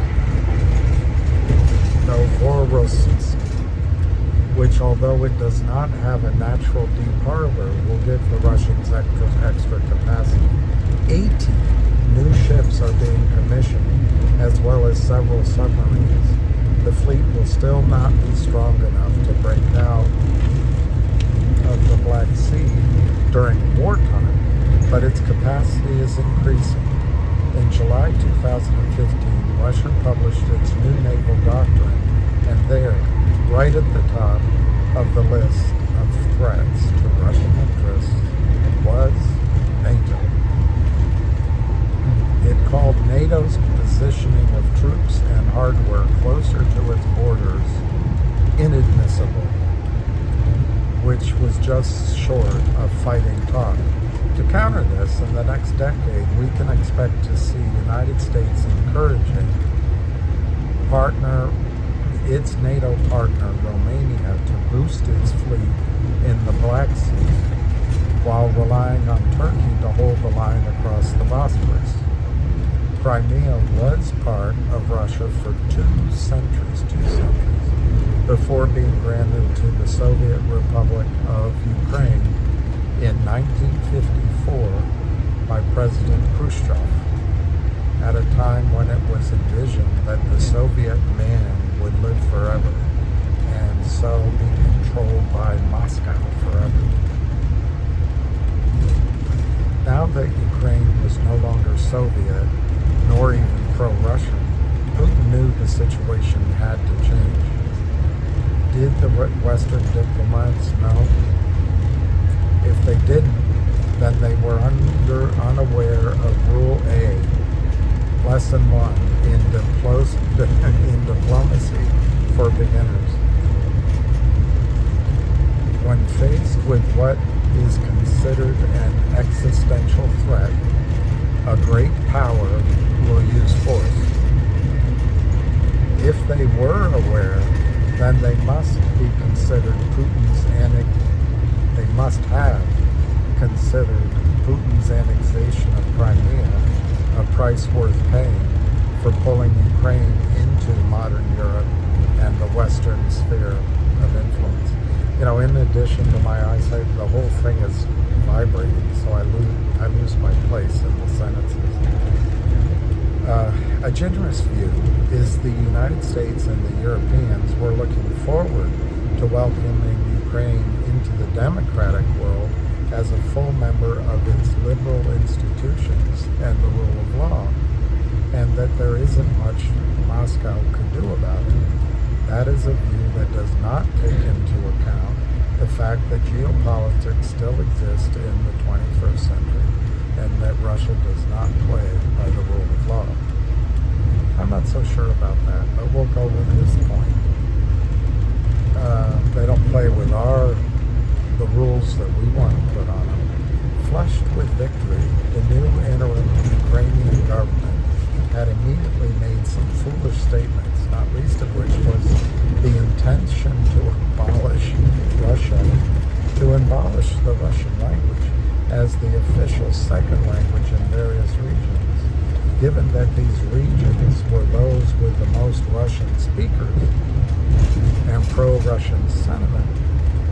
which, although it does not have a natural deep harbor, will give the Russians extra capacity. 80 new ships are being commissioned, as well as several submarines. The fleet will still not be strong enough to break out of the Black Sea during wartime, but its capacity is increasing. In July 2015, Russia published its new naval doctrine, and there, right at the top of the list of threats to Russian interests, was NATO. It called NATO's positioning of troops and hardware closer to its borders inadmissible, which was just short of fighting talk. To counter this, in the next decade, we can expect to see the United States encouraging its NATO partner, Romania, to boost its fleet in the Black Sea, while relying on Turkey to hold the line across the Bosphorus. Crimea was part of Russia for two centuries, before being granted to the Soviet Republic of Ukraine in 1954 by President Khrushchev, at a time when it was envisioned that the Soviet man would live forever and so be controlled by Moscow forever. Now that Ukraine was no longer Soviet, nor even pro-Russian, Putin knew the situation had to change. Did the Western diplomats know? If they didn't, then they were unaware of Rule A, Lesson 1 in diplomacy for beginners. When faced with what is considered an existential threat, a great power will use force. If they were aware, then they must be considered they must have considered Putin's annexation of Crimea a price worth paying for pulling Ukraine into modern Europe and the Western sphere of influence. In addition to my eyesight, the whole thing is vibrating, so I lose my place in the sentences. A generous view is the United States and the Europeans were looking forward to welcoming Ukraine into the democratic world as a full member of its liberal institutions and the rule of law, and that there isn't much Moscow could do about it. That is a view that does not take into account the fact that geopolitics still exist in the 21st century and that Russia does not play by the rule of law. I'm not so sure about that, but we'll go with his point. They don't play with the rules that we want to put on them. Flushed with victory, the new interim Ukrainian government had immediately made some foolish statements, not least of which was the intention to abolish Russia to abolish the Russian language as the official second language in various regions, given that these regions were those with the most Russian speakers and pro-Russian sentiment,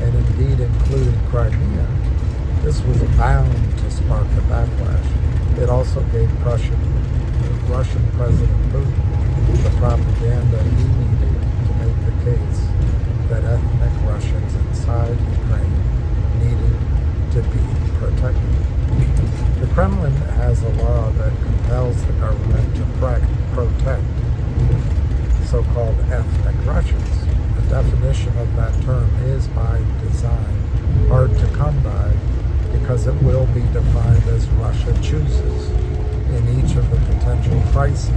and indeed included Crimea. This was bound to spark a backlash. It also gave Russian President Putin the propaganda he needed to make the case that ethnic Russians inside Ukraine needed to be protected. The Kremlin has a law that compels the government to protect so-called ethnic Russians. The definition of that term is by design hard to come by because it will be defined as Russia chooses in each of the potential crises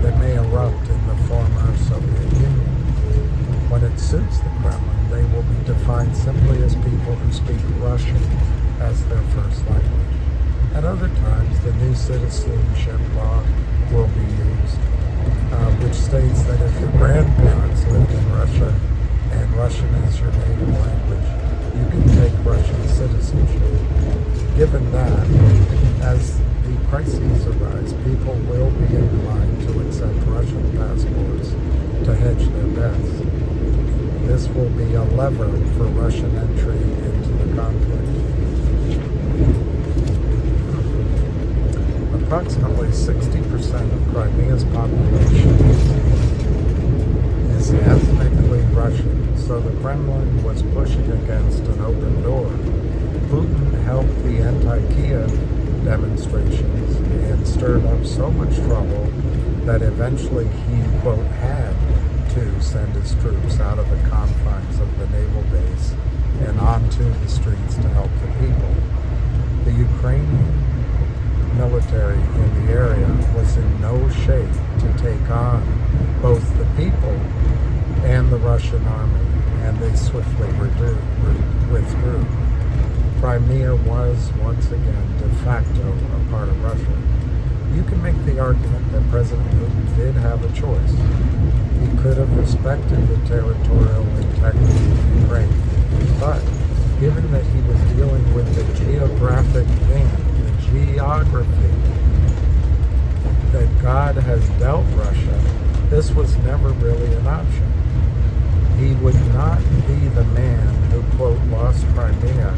that may erupt in the former Soviet Union. When it suits the Kremlin, they will be defined simply as people who speak Russian as their first language. At other times, the new citizenship law will be used, which states that if your grandparents lived in Russia and Russian is your native language, you can take Russian citizenship. Given that, as the crises arise, people will be inclined to accept Russian passports to hedge their bets. This will be a lever for Russian entry into the conflict. Approximately 60% of Crimea's population is ethnically Russian, so the Kremlin was pushing against an open door. Putin helped the anti-Kiev demonstrations and stirred up so much trouble that eventually he, quote, had to send his troops out of the confines of the naval base and onto the streets to help the people. The Ukrainian military in the area was in no shape to take on both the people and the Russian army, and they swiftly withdrew. Crimea was once again de facto a part of Russia. You can make the argument that President Putin did have a choice. He could have respected the territorial integrity of Ukraine, but given that he was dealing with the geographic hand, the geography that God has dealt Russia, this was never really an option. He would not be the man who, quote, lost Crimea,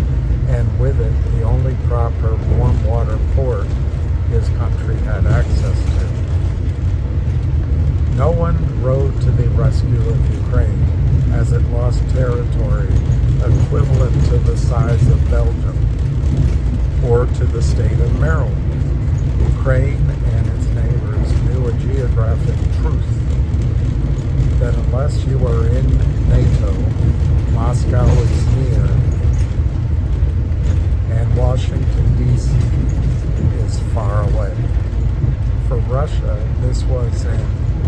and with it, the only proper warm water port his country had access to. No one rode to the rescue of Ukraine as it lost territory equivalent to the size of Belgium or to the state of Maryland. Ukraine and its neighbors knew a geographic truth that unless you are in NATO, Moscow is near, and Washington, D.C. is far away. For Russia, this was an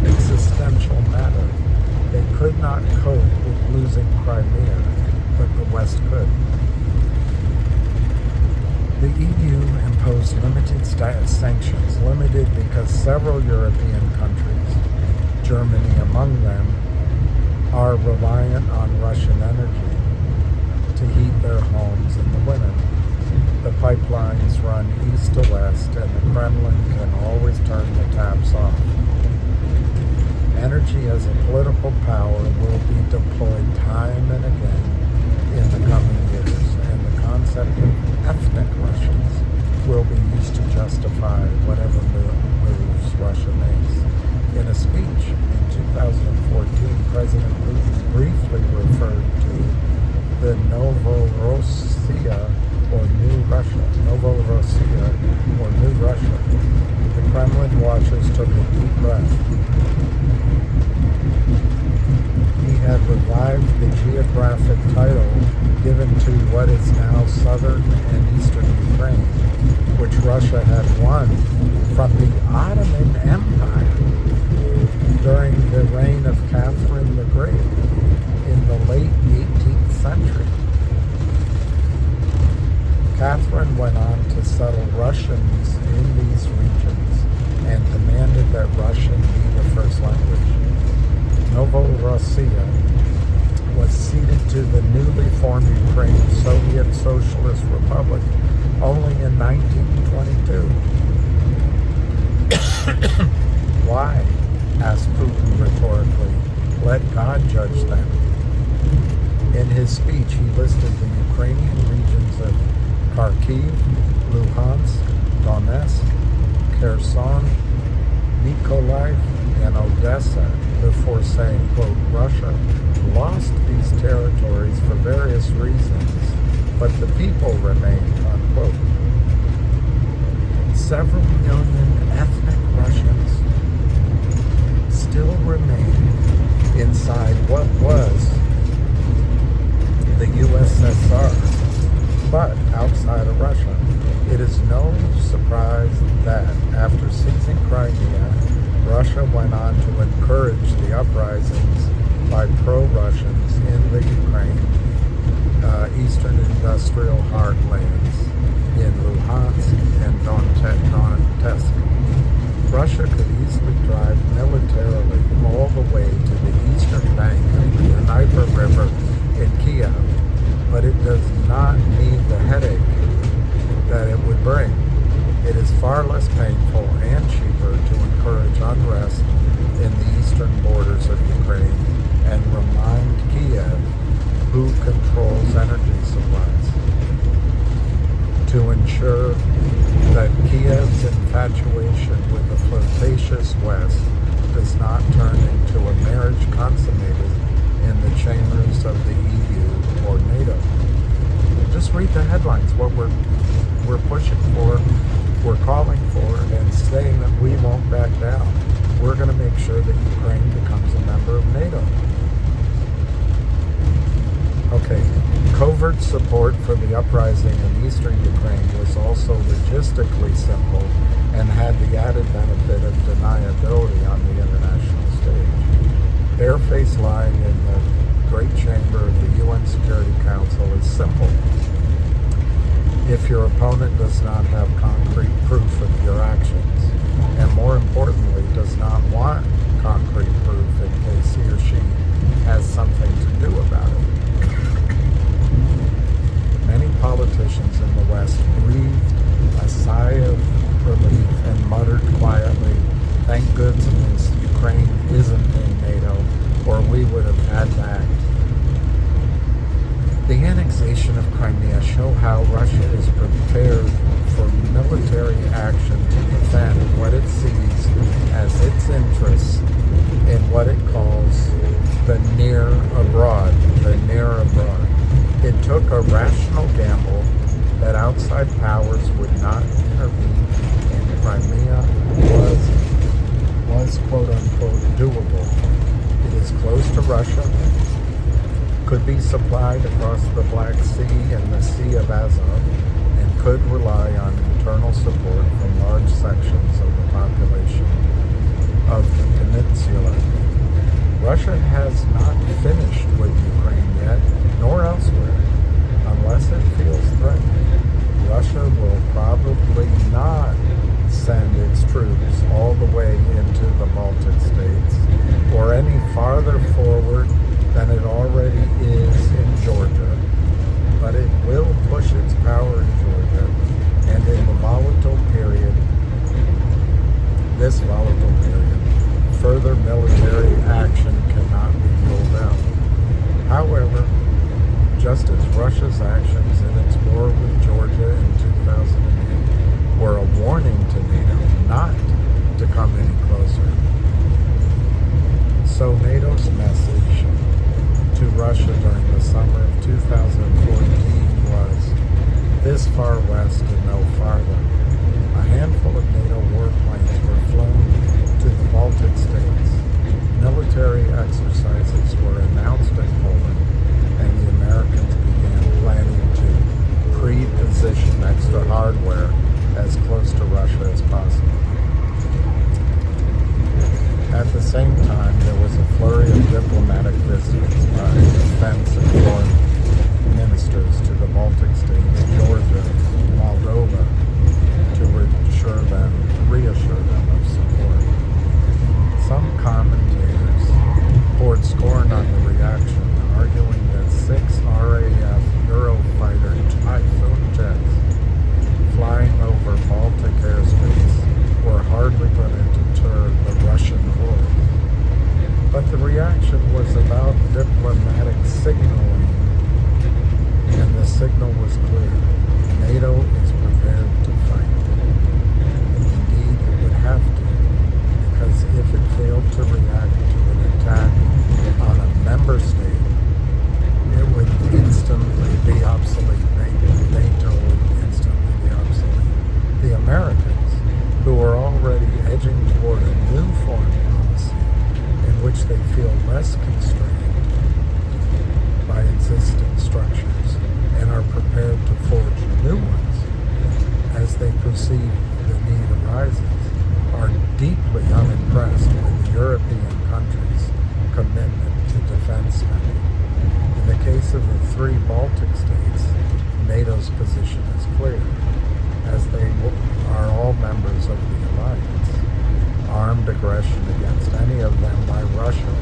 existential matter. They could not cope with losing Crimea, but the West could. The EU imposed limited sanctions, limited because several European countries, Germany among them, are reliant on Russian energy to heat their homes in the winter. The pipelines run east to west, and the Kremlin can always turn the taps off. Energy as a political power will be deployed time and again in the coming years, and the concept of ethnic Russians will be used to justify whatever moves Russia makes. In a speech in 2014, President Putin briefly referred to the Novorossiya or New Russia. Novorossiya or New Russia. The Kremlin watchers took a deep breath. He had revived the geographic title given to what is now southern and eastern Ukraine, which Russia had won from the Ottoman Empire during the reign of Catherine the Great in the late 18th century. Catherine went on to settle Russians in these regions and demanded that Russian be the first language. Novorossiya was ceded to the newly formed Ukraine so Socialist Republic only in 1922. Why? Asked Putin rhetorically. Let God judge them. In his speech, he listed the Ukrainian regions of Kharkiv, Luhansk, Donetsk, Kherson, Mykolaiv, and Odessa before saying, quote, Russia lost these territories for various reasons, but the people remained, unquote. Several million ethnic Russians still remain inside what was the USSR, but outside of Russia. It is no surprise that after seizing Crimea, Russia went on to encourage the uprisings by pro-Russians in the Ukraine, eastern industrial heartlands in Luhansk and Donetsk. Russia could easily drive militarily all the way to the eastern bank of the Dnieper River in Kiev, but it does not need the headache that it would bring. It is far less painful and cheaper to encourage unrest in the eastern borders of Ukraine and remind Kiev who controls energy supplies, to ensure that Kiev's infatuation with the flirtatious West does not turn into a marriage consummated in the chambers of the EU or NATO. Just read the headlines, what we're pushing for, we're calling for, and saying that we won't back down. We're going to make sure that Ukraine becomes a member of NATO. Okay, covert support for the uprising in eastern Ukraine was also logistically simple and had the added benefit of deniability on the international stage. Barefaced lying in the Great Chamber of the UN Security Council is simple. If your opponent does not have concrete proof of your actions, and more importantly, does not want concrete proof in case he or she has something to do about it. Many politicians in the West breathed a sigh of relief and muttered quietly, thank goodness Ukraine isn't in NATO, or we would have had that. The annexation of Crimea show how Russia is prepared for military action to defend what it sees as its interests in what it calls the near abroad. It took a rational gamble that outside powers would not intervene, and Crimea was quote-unquote doable. It is close to Russia, could be supplied across the Black Sea and the Sea of Azov, and could rely on internal support from large sections of the population of the peninsula. Russia has not finished with Ukraine yet, nor elsewhere, unless it feels threatened. Russia will probably not send its troops all the way into the Baltic states or any farther forward than it already is in Georgia, but it will push its power in Georgia, and in the this volatile period, further military action cannot be ruled out. However, just as Russia's actions in its war with Georgia in 2008 were a warning to NATO not to come any closer, so NATO's message to Russia during the summer of 2014 was, this far west and no farther. A handful of NATO warplanes were flown to the Baltic states. Military exercises were announced in Poland, and the Americans began planning to pre-position extra hardware as close to Russia as possible. At the same time, there was a flurry of diplomatic visits by defense and foreign ministers to the Baltic states, Georgia, Moldova, to reassure them of support. Some commentators poured scorn on the reaction, arguing that 6 RAF Eurofighter Typhoon was about diplomatic signaling, and the signal was clear. NATO is prepared to fight. Indeed, it would have to, because if it failed to react to an attack on a member state, it would instantly be obsolete. NATO would instantly be obsolete. The Americans, who are already edging toward a new foreign policy in which they feel less constrained by existing structures and are prepared to forge new ones as they perceive the need arises, are deeply unimpressed with the European countries' commitment to defense spending. In the case of the three Baltic states, NATO's position is clear, as they are all members of the alliance. Armed aggression against any of them by Russia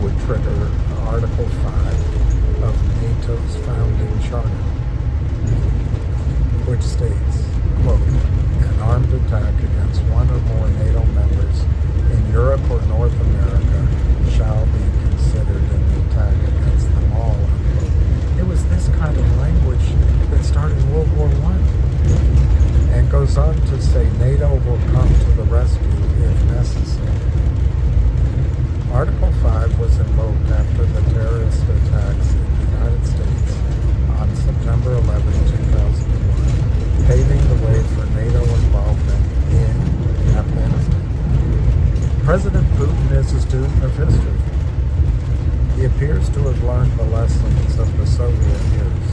would trigger Article 5 of NATO's founding charter, which states, quote, an armed attack against one or more NATO members in Europe or North America shall be considered an attack against them all, unquote. It was this kind of language that started World War I, and goes on to say NATO will come to the rescue if necessary. Article 5 was invoked after the terrorist attacks in the United States on September 11, 2001, paving the way for NATO involvement in Afghanistan. President Putin is a student of history. He appears to have learned the lessons of the Soviet years,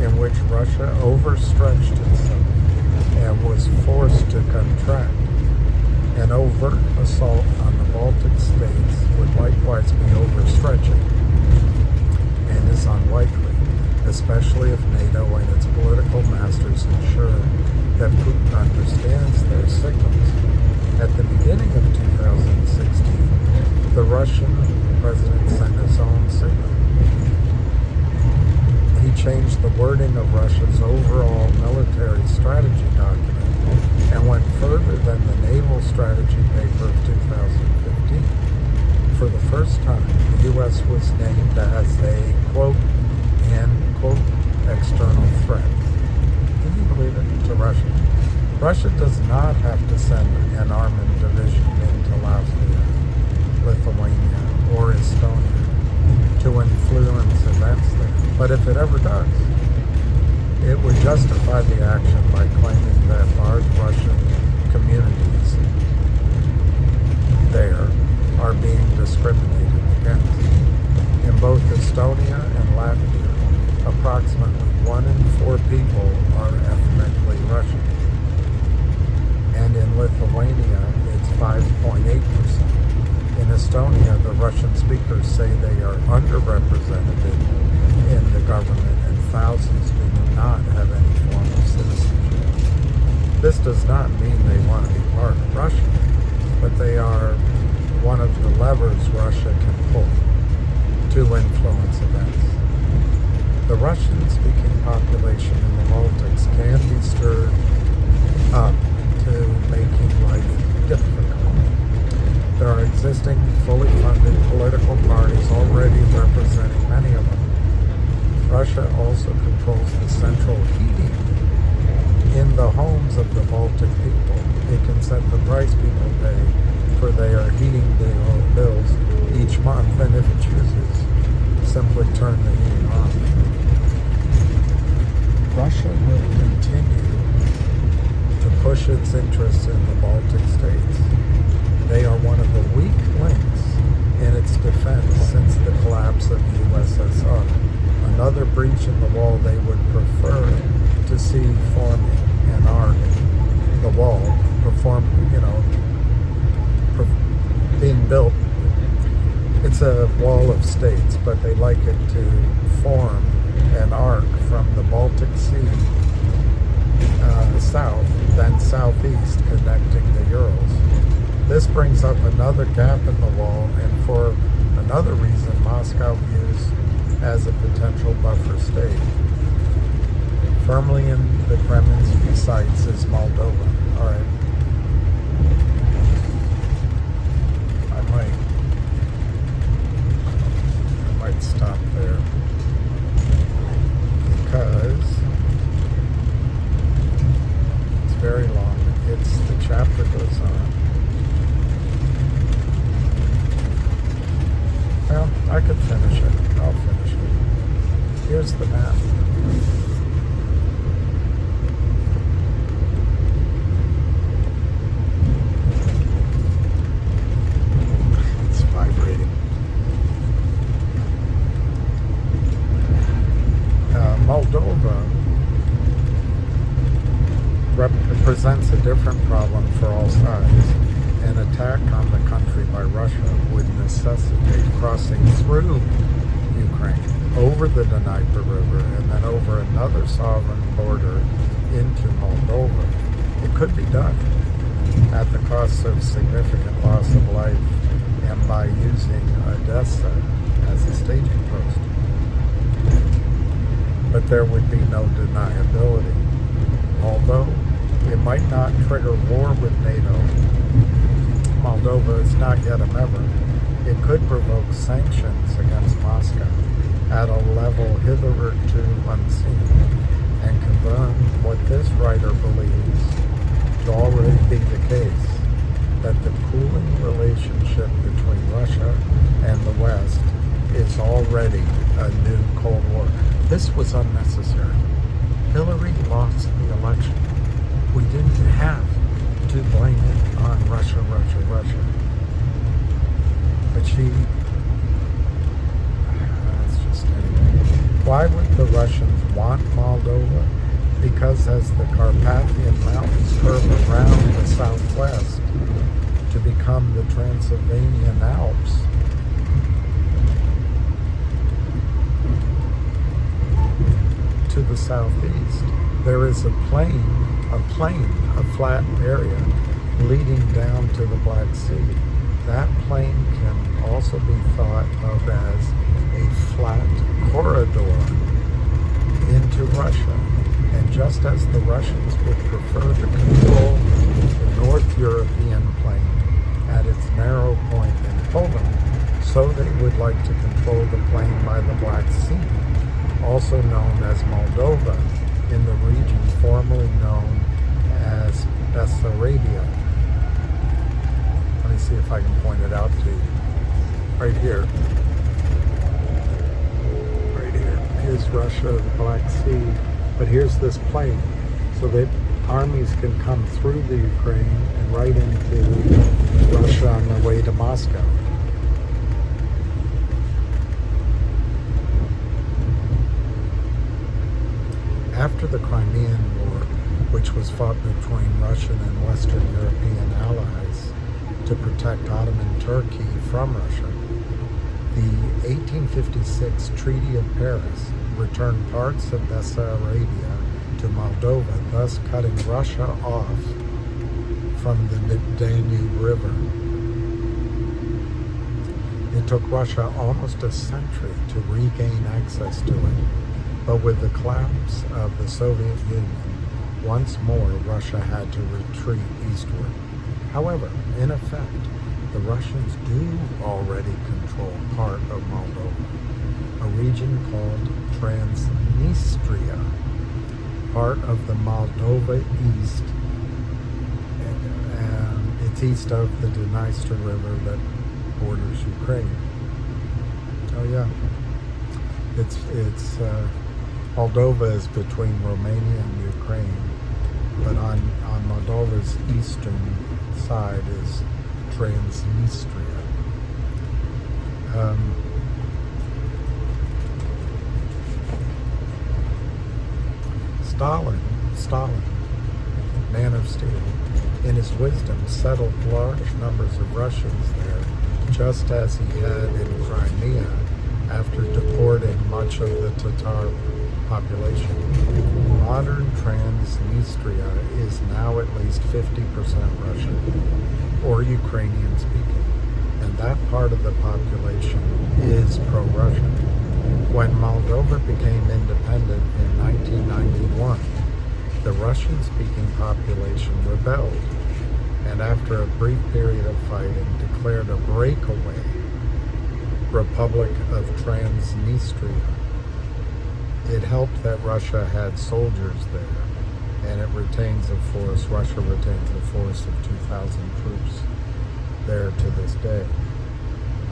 in which Russia overstretched itself and was forced to contract. An overt assault on the Baltic states would likewise be overstretching and is unlikely, especially if NATO and its political masters ensure that Putin understands their signals. At the beginning of 2016, the Russian president sent his own signal. He changed the wording of Russia's overall military strategy document and went further than the naval strategy paper of 2015. For the first time, the U.S. was named as a, quote, and, quote, external threat. Can you believe it? To Russia. Russia does not have to send an armament division into Latvia, Lithuania, or Estonia to influence events there. But if it ever does, it would justify the action by claiming that large Russian communities there are being discriminated against. In both Estonia and Latvia, approximately 1 in 4 people are ethnically Russian. And in Lithuania, it's 5.8%. In Estonia, the Russian speakers say they are underrepresented in the government, and thousands do not have any form of citizenship. This does not mean they want to be part of Russia, but they are one of the levers Russia can pull to influence events. The Russian-speaking population in the Baltics can be stirred up to making life difficult. There are existing, fully funded political parties already representing many of them. Russia also controls the central heating in the homes of the Baltic people. It can set the price people pay for their heating bills each month, and if it chooses, simply turn the heating off. Russia will continue to push its interests in the Baltic states. They are one of the weak links in its defense since the collapse of the USSR. Another breach in the wall they would prefer to see forming an arc, the wall, being built. It's a wall of states, but they like it to form an arc from the Baltic Sea south, then southeast, connecting the Urals. This brings up another gap in the wall, and for another reason Moscow views as a potential buffer state. Firmly in the Kremlin's sights is Moldova. All right. I might I could finish it. I'll finish it. Here's the map. It's vibrating. Moldova represents a different problem for all sides. An attack on the country by Russia would necessitate crossing through Ukraine, over the Dnieper River, and then over another sovereign border into Moldova. It could be done at the cost of significant loss of life and by using Odessa as a staging post. But there would be no deniability. Although it might not trigger war with NATO, Moldova is not yet a member. It could provoke sanctions against Moscow at a level hitherto unseen and confirm what this writer believes to already be the case, that the cooling relationship between Russia and the West is already a new Cold War. This was unnecessary. Hillary lost the election. We didn't have to blame it on Russia. But that's just anyway. Why would the Russians want Moldova? Because as the Carpathian Mountains curve around the southwest to become the Transylvanian Alps, to the southeast, there is a flat area leading down to the Black Sea. That plain can also be thought of as a flat corridor into Russia. And just as the Russians would prefer to control the North European plain at its narrow point in Poland, so they would like to control the plain by the Black Sea, also known as Moldova, in the region formerly known as Bessarabia. Let me see if I can point it out to you. Right here. Right here. Here's Russia, the Black Sea, but here's this plain. So that armies can come through the Ukraine and right into Russia on their way to Moscow. After the Crimean War, which was fought between Russian and Western European allies to protect Ottoman Turkey from Russia, the 1856 Treaty of Paris returned parts of Bessarabia to Moldova, thus cutting Russia off from the Danube River. It took Russia almost a century to regain access to it. But with the collapse of the Soviet Union, once more Russia had to retreat eastward. However, in effect, the Russians do already control part of Moldova, a region called Transnistria, part of the Moldova East, and it's east of the Dniester River that borders Ukraine. Oh yeah, it's Moldova is between Romania and Ukraine, but on Moldova's eastern side is Transnistria. Stalin, man of steel, in his wisdom settled large numbers of Russians there, just as he had in Crimea after deporting much of the Tatar population. Modern Transnistria is now at least 50% Russian or Ukrainian speaking, and that part of the population is pro-Russian. When Moldova became independent in 1991, the Russian-speaking population rebelled, and after a brief period of fighting, declared a breakaway Republic of Transnistria. It helped that Russia had soldiers there, and Russia retains a force of 2,000 troops there to this day.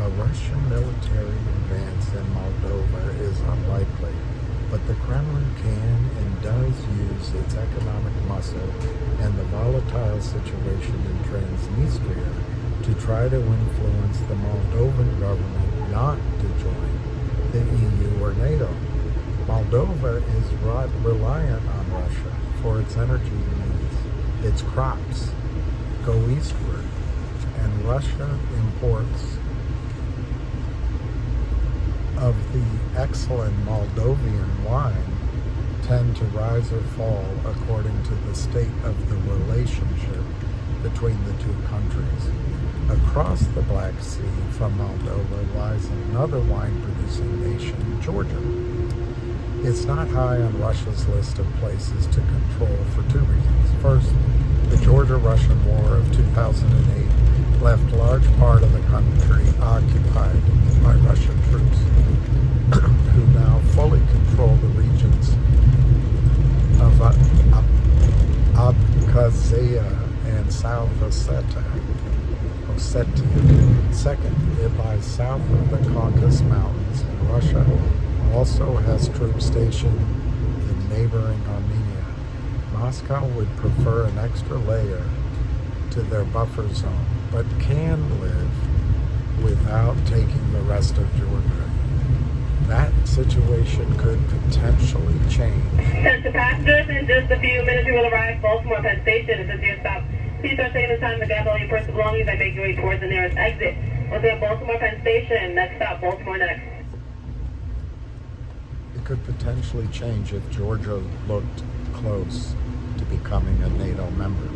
All right. Russian military advance in Moldova is unlikely, but the Kremlin can and does use its economic muscle and the volatile situation in Transnistria to try to influence the Moldovan government not to join the EU or NATO. Moldova is reliant on Russia for its energy needs. Its crops go eastward, and Russia imports of the excellent Moldovan wine tend to rise or fall according to the state of the relationship between the two countries. Across the Black Sea from Moldova lies another wine-producing nation, Georgia. It's not high on Russia's list of places to control for two reasons. First, the Georgia-Russian War of 2008 left large part of the country occupied by Russian troops, who now fully control the regions of Abkhazia and South Ossetia. Second, it lies south of the Caucasus Mountains, and Russia also has troops stationed in neighboring Armenia. Moscow would prefer an extra layer to their buffer zone, but can live without taking the rest of Georgia. That situation could potentially change. Attention passengers, in just a few minutes we will arrive at Baltimore Penn Station. If this is your stop, please start taking the time to gather all your personal belongings and make your way towards the nearest exit. Once again, Baltimore Penn Station. Next stop, Baltimore next. It could potentially change if Georgia looked close to becoming a NATO member.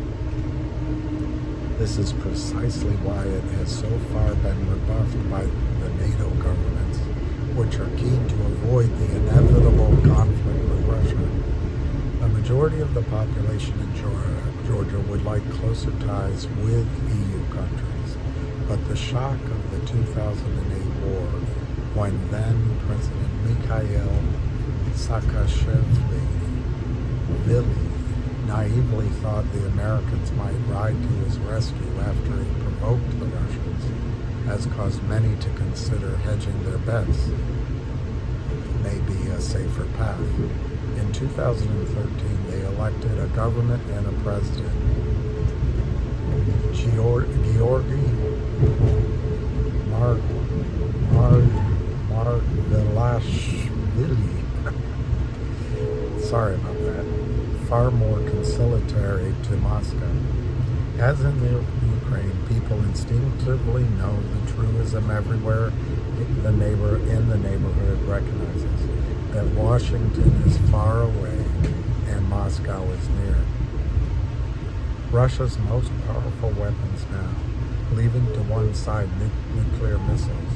This is precisely why it has so far been rebuffed by the NATO governments, which are keen to avoid the inevitable conflict with Russia. A majority of the population in Georgia would like closer ties with EU countries, but the shock of the 2008 war, when then President Mikhail Saakashvili naively thought the Americans might ride to his rescue after he provoked the Russians, has caused many to consider hedging their bets. May be a safer path. In 2013, they elected a government and a president. Georgy Margvelashvili. Sorry about that. Far more conciliatory to Moscow. As in the Ukraine, people instinctively know the truism everywhere in the neighborhood recognizes that Washington is far away and Moscow is near. Russia's most powerful weapons now, leaving to one side nuclear missiles,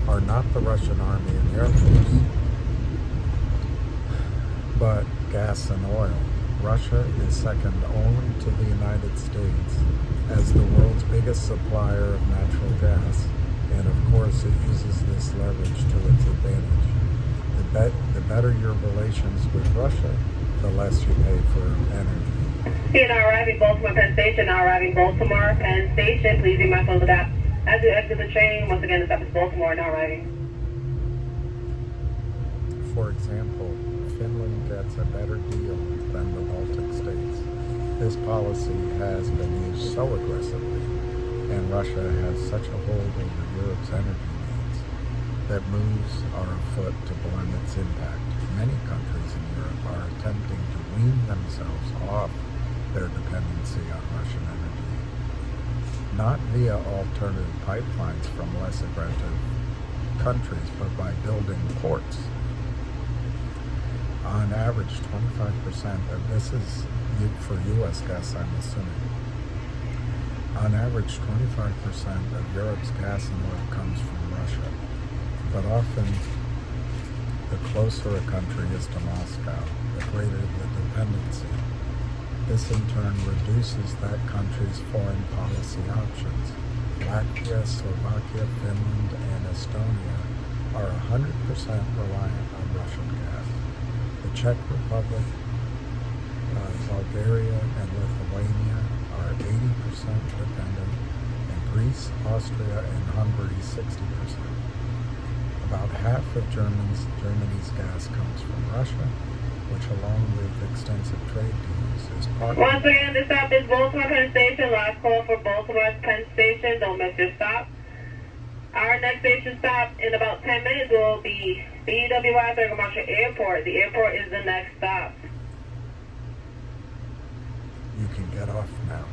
are not the Russian Army and Air Force, but gas and oil. Russia is second only to the United States as the world's biggest supplier of natural gas, and of course it uses this leverage to its advantage. The better your relations with Russia, the less you pay for energy. Here now arriving Baltimore Penn Station, now arriving Baltimore Penn Station. Please be mindful of that. As you exit the train, once again the stop is Baltimore, now arriving. For example, Finland gets a better deal than the Baltic states. This policy has been used so aggressively, and Russia has such a hold over Europe's energy needs that moves are afoot to blunt its impact. Many countries in Europe are attempting to wean themselves off their dependency on Russian energy, not via alternative pipelines from less aggressive countries, but by building ports. On average, 25% of this is for U.S. gas, I'm assuming. On average, 25% of Europe's gas and oil comes from Russia, but often the closer a country is to Moscow, the greater the dependency. This in turn reduces that country's foreign policy options. Latvia, Slovakia, Finland, and Estonia are 100% reliant on Russian gas. The Czech Republic, Bulgaria, and Lithuania are 80% dependent, and Greece, Austria, and Hungary 60%. About half of Germany's gas comes from Russia, which, along with extensive trade deals, is part Once of again, this stop is Baltimore Penn Station. Last call for Baltimore Penn Station. Don't miss your stop. Our next station stop in about 10 minutes will be BWI Thurgood Marshall Airport. The airport is the next stop. You can get off now.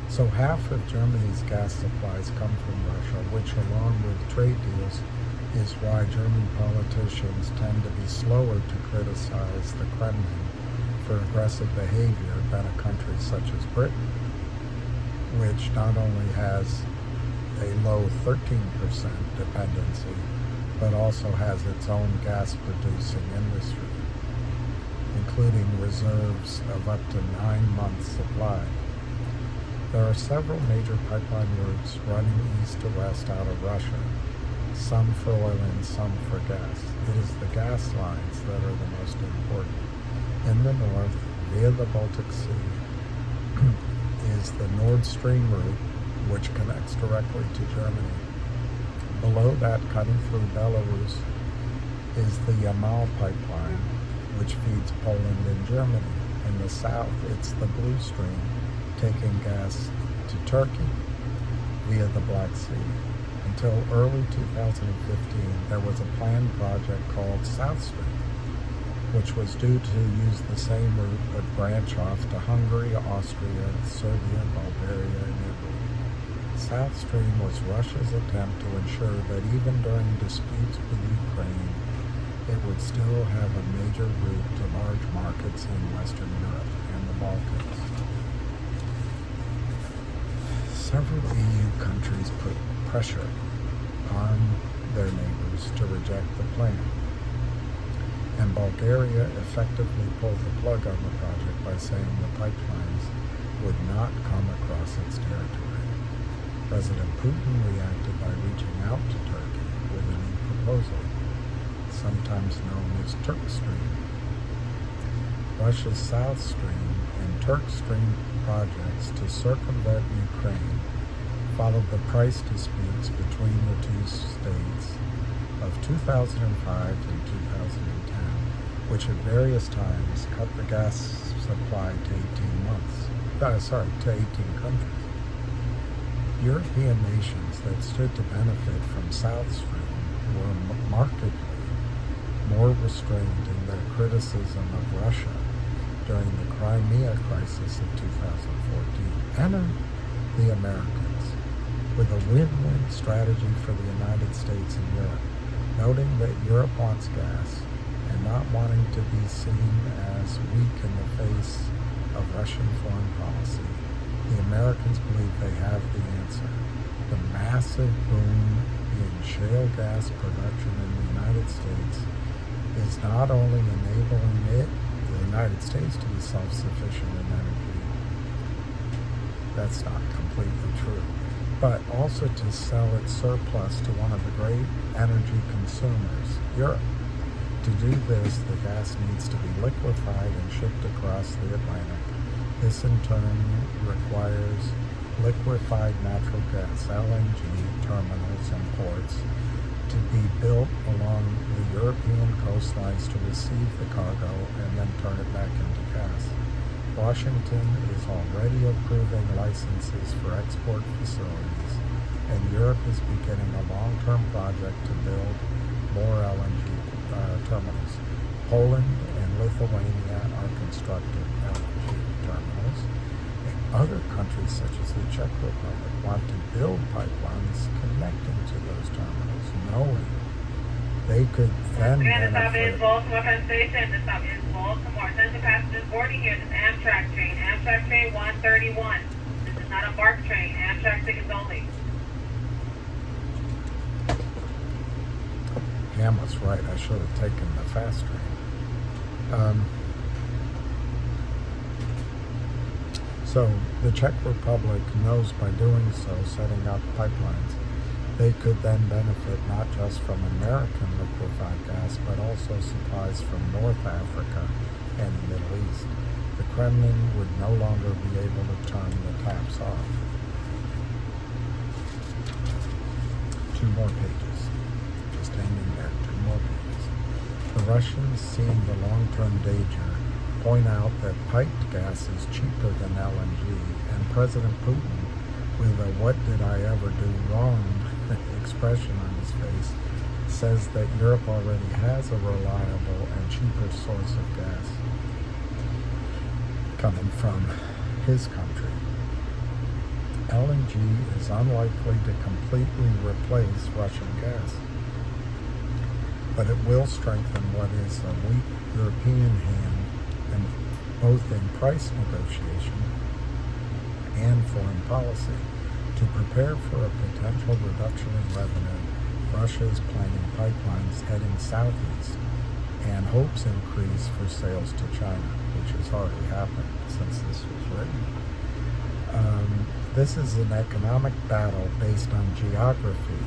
So half of Germany's gas supplies come from Russia, which, along with trade deals, is why German politicians tend to be slower to criticize the Kremlin for aggressive behavior than a country such as Britain, which not only has a low 13% dependency, but also has its own gas-producing industry, including reserves of up to 9 months' supply. There are several major pipeline routes running east to west out of Russia, some for oil and some for gas. It is the gas lines that are the most important. In the north, via the Baltic Sea, is the Nord Stream route, which connects directly to Germany. Below that, cutting through Belarus, is the Yamal pipeline, which feeds Poland and Germany. In the south, it's the Blue Stream, taking gas to Turkey via the Black Sea. Until early 2015, there was a planned project called South Stream, which was due to use the same route but branch off to Hungary, Austria, Serbia, Bulgaria, and Italy. South Stream was Russia's attempt to ensure that even during disputes with Ukraine, it would still have a major route to large markets in Western Europe and the Balkans. Several EU countries put pressure on their neighbors to reject the plan, and Bulgaria effectively pulled the plug on the project by saying the pipelines would not come across its territory. President Putin reacted by reaching out to Turkey with a new proposal, sometimes known as Turk Stream. Russia's South Stream and Turk Stream projects to circumvent Ukraine followed the price disputes between the two states of 2005 and 2010, which at various times cut the gas supply to 18 countries. European nations that stood to benefit from South Stream were markedly more restrained in their criticism of Russia during the Crimea crisis of 2014. Enter the Americans, with a win-win strategy for the United States and Europe, noting that Europe wants gas and not wanting to be seen as weak in the face of Russian foreign policy. The Americans believe they have the answer. The massive boom in shale gas production in the United States is not only enabling the United States to be self-sufficient in energy, that's not completely true, but also to sell its surplus to one of the great energy consumers, Europe. To do this, the gas needs to be liquefied and shipped across the Atlantic. This in turn requires liquefied natural gas, LNG, terminals and ports to be built along the European coastlines to receive the cargo and then turn it back into gas. Washington is already approving licenses for export facilities, and Europe is beginning a long-term project to build more LNG terminals. Poland and Lithuania are constructing LNG terminals, and other countries such as the Czech Republic want to build pipelines connecting to those terminals, knowing they could then Again, the stop benefit. is Baltimore Penn Station. The stop is Baltimore. Attention passengers boarding here. This is Amtrak train 131. This is not a BARC train. Amtrak tickets only. Hamlet's right. I should have taken the fast train. So the Czech Republic knows by doing so, setting up pipelines, they could then benefit not just from American liquefied gas, but also supplies from North Africa and the Middle East. The Kremlin would no longer be able to turn the taps off. 2 more pages. Just hang in there, 2 more pages. The Russians, seeing the long-term danger, point out that piped gas is cheaper than LNG, and President Putin, with a "what did I ever do wrong" expression on his face, says that Europe already has a reliable and cheaper source of gas coming from his country. LNG is unlikely to completely replace Russian gas, but it will strengthen what is a weak European hand, and both in price negotiation and foreign policy. To prepare for a potential reduction in revenue, Russia is planning pipelines heading southeast, and hopes increase for sales to China, which has already happened since this was written. This is an economic battle based on geography,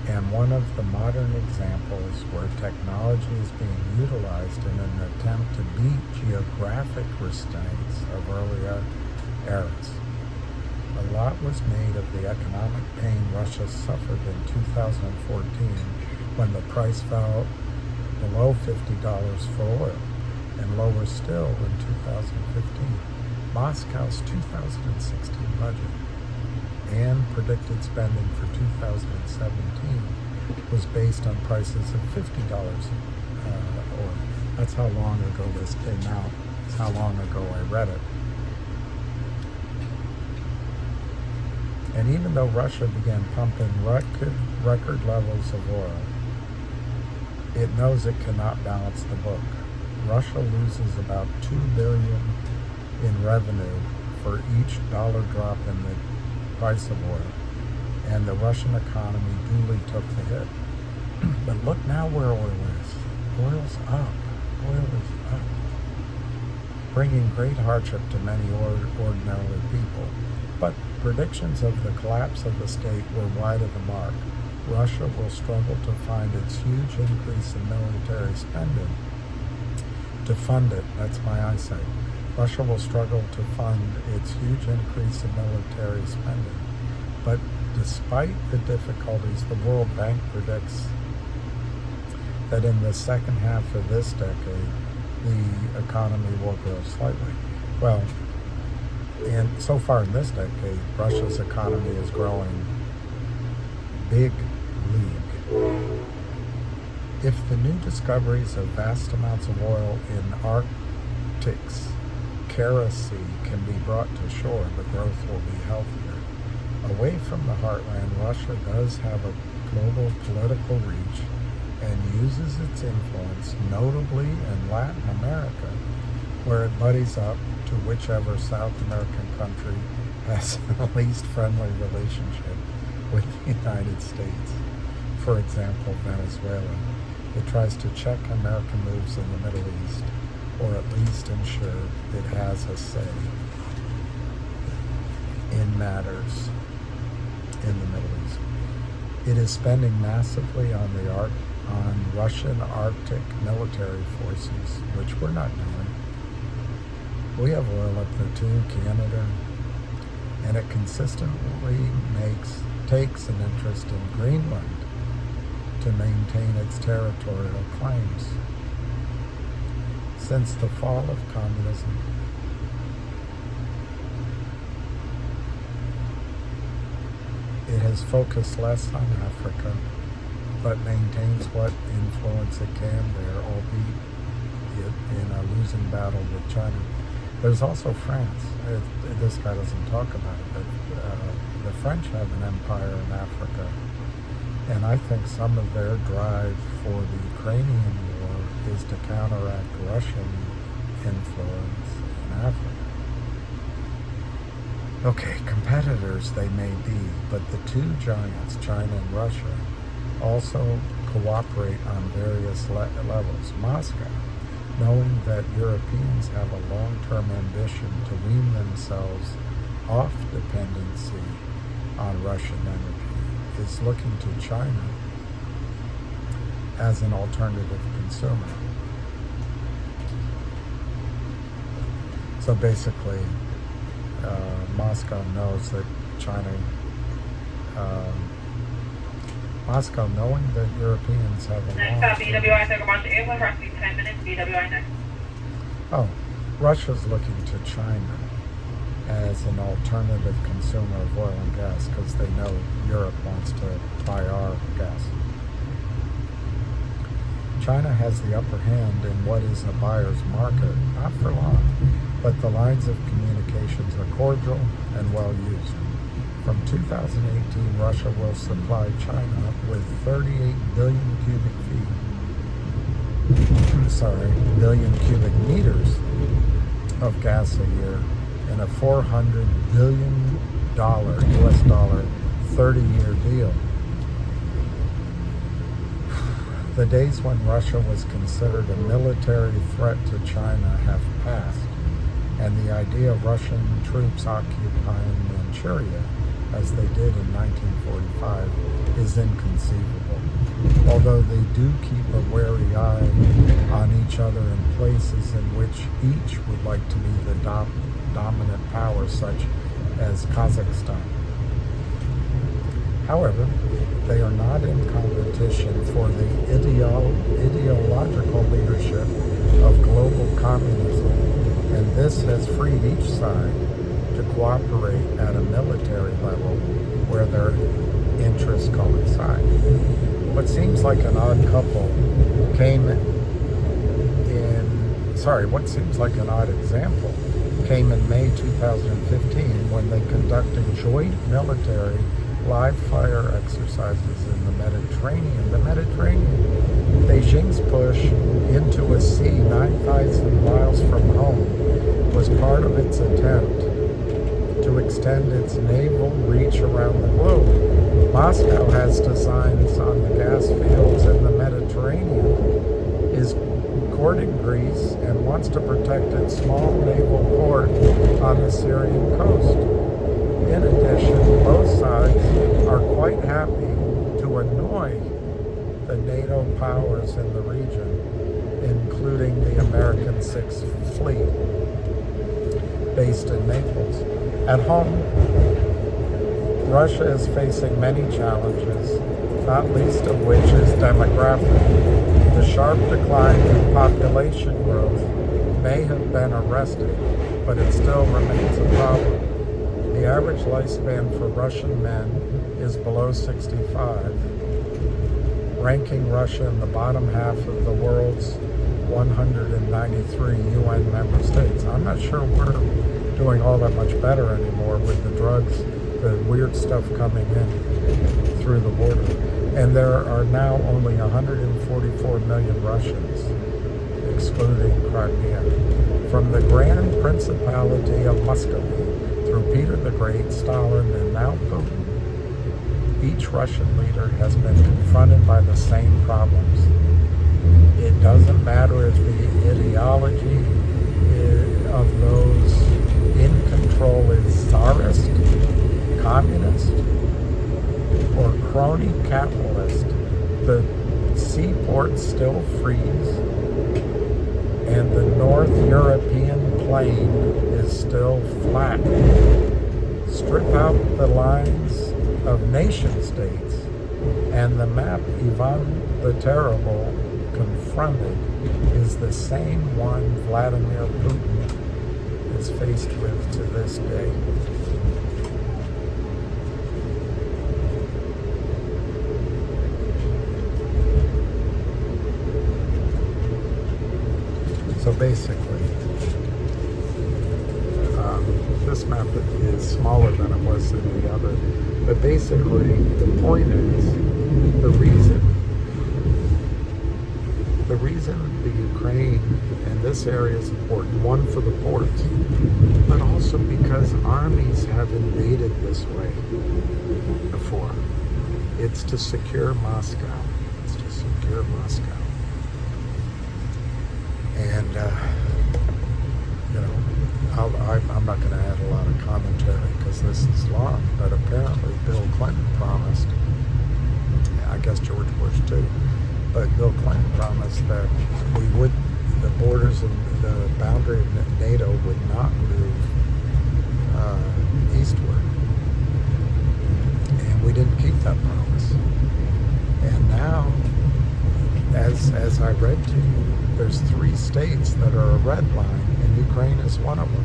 and one of the modern examples where technology is being utilized in an attempt to beat geographic restraints of earlier eras. A lot was made of the economic pain Russia suffered in 2014 when the price fell below $50 for oil, and lower still in 2015. Moscow's 2016 budget and predicted spending for 2017 was based on prices of $50 oil. That's how long ago this came out. That's how long ago I read it. And even though Russia began pumping record levels of oil, it knows it cannot balance the book. Russia loses about $2 billion in revenue for each dollar drop in the price of oil, and the Russian economy duly took the hit. But look now where oil is. Oil's up. Oil is up, bringing great hardship to many ordinary people. But predictions of the collapse of the state were wide of the mark. Russia will struggle to find its huge increase in military spending to fund it. That's my eyesight. Russia will struggle to fund its huge increase in military spending. But despite the difficulties, the World Bank predicts that in the second half of this decade, the economy will grow slightly. Well, and so far in this decade, Russia's economy is growing big league. If the new discoveries of vast amounts of oil in Arctic's Kara Sea can be brought to shore, the growth will be healthier. Away from the heartland, Russia does have a global political reach and uses its influence, notably in Latin America, where it buddies up to whichever South American country has the least friendly relationship with the United States. For example, Venezuela. It tries to check American moves in the Middle East, or at least ensure it has a say in matters in the Middle East. It is spending massively on Russian Arctic military forces, which we're not doing. We have oil up there too, Canada, and it consistently takes an interest in Greenland to maintain its territorial claims. Since the fall of communism, it has focused less on Africa, but maintains what influence it can there, albeit in a losing battle with China. There's also France. This guy doesn't talk about it, but the French have an empire in Africa, and I think some of their drive for the Ukrainian war is to counteract Russian influence in Africa. Okay, competitors they may be, but the two giants, China and Russia, also cooperate on various levels. Moscow, knowing that Europeans have a long-term ambition to wean themselves off dependency on Russian energy, is looking to China as an alternative consumer. So basically, Moscow knows that China Moscow, knowing that Europeans have a Next long... stop, BWI Tucker Carlson Airport, approximately 10 minutes, BWI next. Oh, Russia's looking to China as an alternative consumer of oil and gas because they know Europe wants to buy our gas. China has the upper hand in what is a buyer's market, not for long, but the lines of communications are cordial and well used. From 2018, Russia will supply China with 38 billion cubic billion cubic meters of gas a year in a $400 billion US dollar 30-year deal. The days when Russia was considered a military threat to China have passed, and the idea of Russian troops occupying Manchuria, as they did in 1945, is inconceivable. Although they do keep a wary eye on each other in places in which each would like to be the dominant power, such as Kazakhstan. However, they are not in competition for the ideological leadership of global communism, and this has freed each side to cooperate at a military level where their interests coincide. What seems like an odd example came in May 2015 when they conducted joint military live fire exercises in the Mediterranean. The Mediterranean, Beijing's push into a sea 9,000 miles from home, was part of its attempt to extend its naval reach around the globe. Moscow has designs on the gas fields in the Mediterranean, is courting Greece, and wants to protect its small naval port on the Syrian coast. In addition, both sides are quite happy to annoy the NATO powers in the region, including the American Sixth Fleet, based in Naples. At home, Russia is facing many challenges, not least of which is demographic. The sharp decline in population growth may have been arrested, but it still remains a problem. The average lifespan for Russian men is below 65, ranking Russia in the bottom half of the world's 193 UN member states. I'm not sure we're doing all that much better anymore with the drugs, the weird stuff coming in through the border. And there are now only 144 million Russians, excluding Crimea. From the Grand Principality of Muscovy through Peter the Great, Stalin, and now Putin, each Russian leader has been confronted by the same problems. It doesn't matter if the ideology of those in control is czarist, communist, or crony capitalist. The seaports still freeze, and the North European plain is still flat. Strip out the lines of nation states, and the map Ivan the Terrible confronted is the same one Vladimir Putin is faced with to this day. So basically, this map is smaller than it was in the other. But basically, the point is, the reason the Ukraine and this area is important, one for the ports, but also because armies have invaded this way before. It's to secure Moscow. It's to secure Moscow. And, I'm not going to add a lot of commentary because this is long, but apparently Bill Clinton promised, I guess George Bush too, but Bill Clinton promised that the borders and the boundary of NATO would not move eastward. And we didn't keep that promise. as I read to you, there's 3 states that are a red line, and Ukraine is one of them.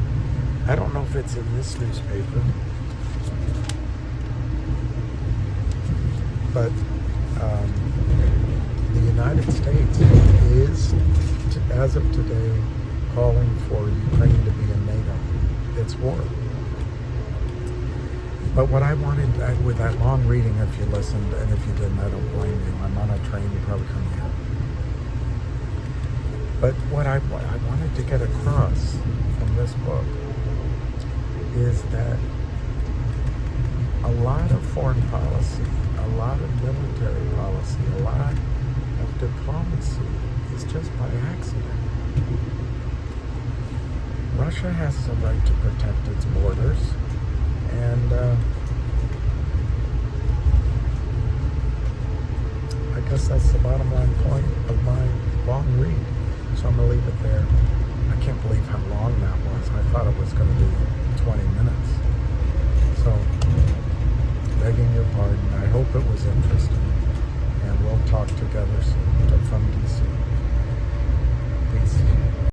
I don't know if it's in this newspaper, but the United States is, as of today, calling for Ukraine to be in NATO. It's war. But what I wanted, with that long reading, if you listened, and if you didn't, I don't blame you. I'm on a train, you probably couldn't hear. But what I wanted to get across from this book is that a lot of foreign policy, a lot of military policy, a lot of diplomacy is just by accident. Russia has the right to protect its borders, and I guess that's the bottom line point of my long read. So I'm going to leave it there. I can't believe how long that was. I thought it was going to be 20 minutes. So, begging your pardon, I hope it was interesting, and we'll talk together soon.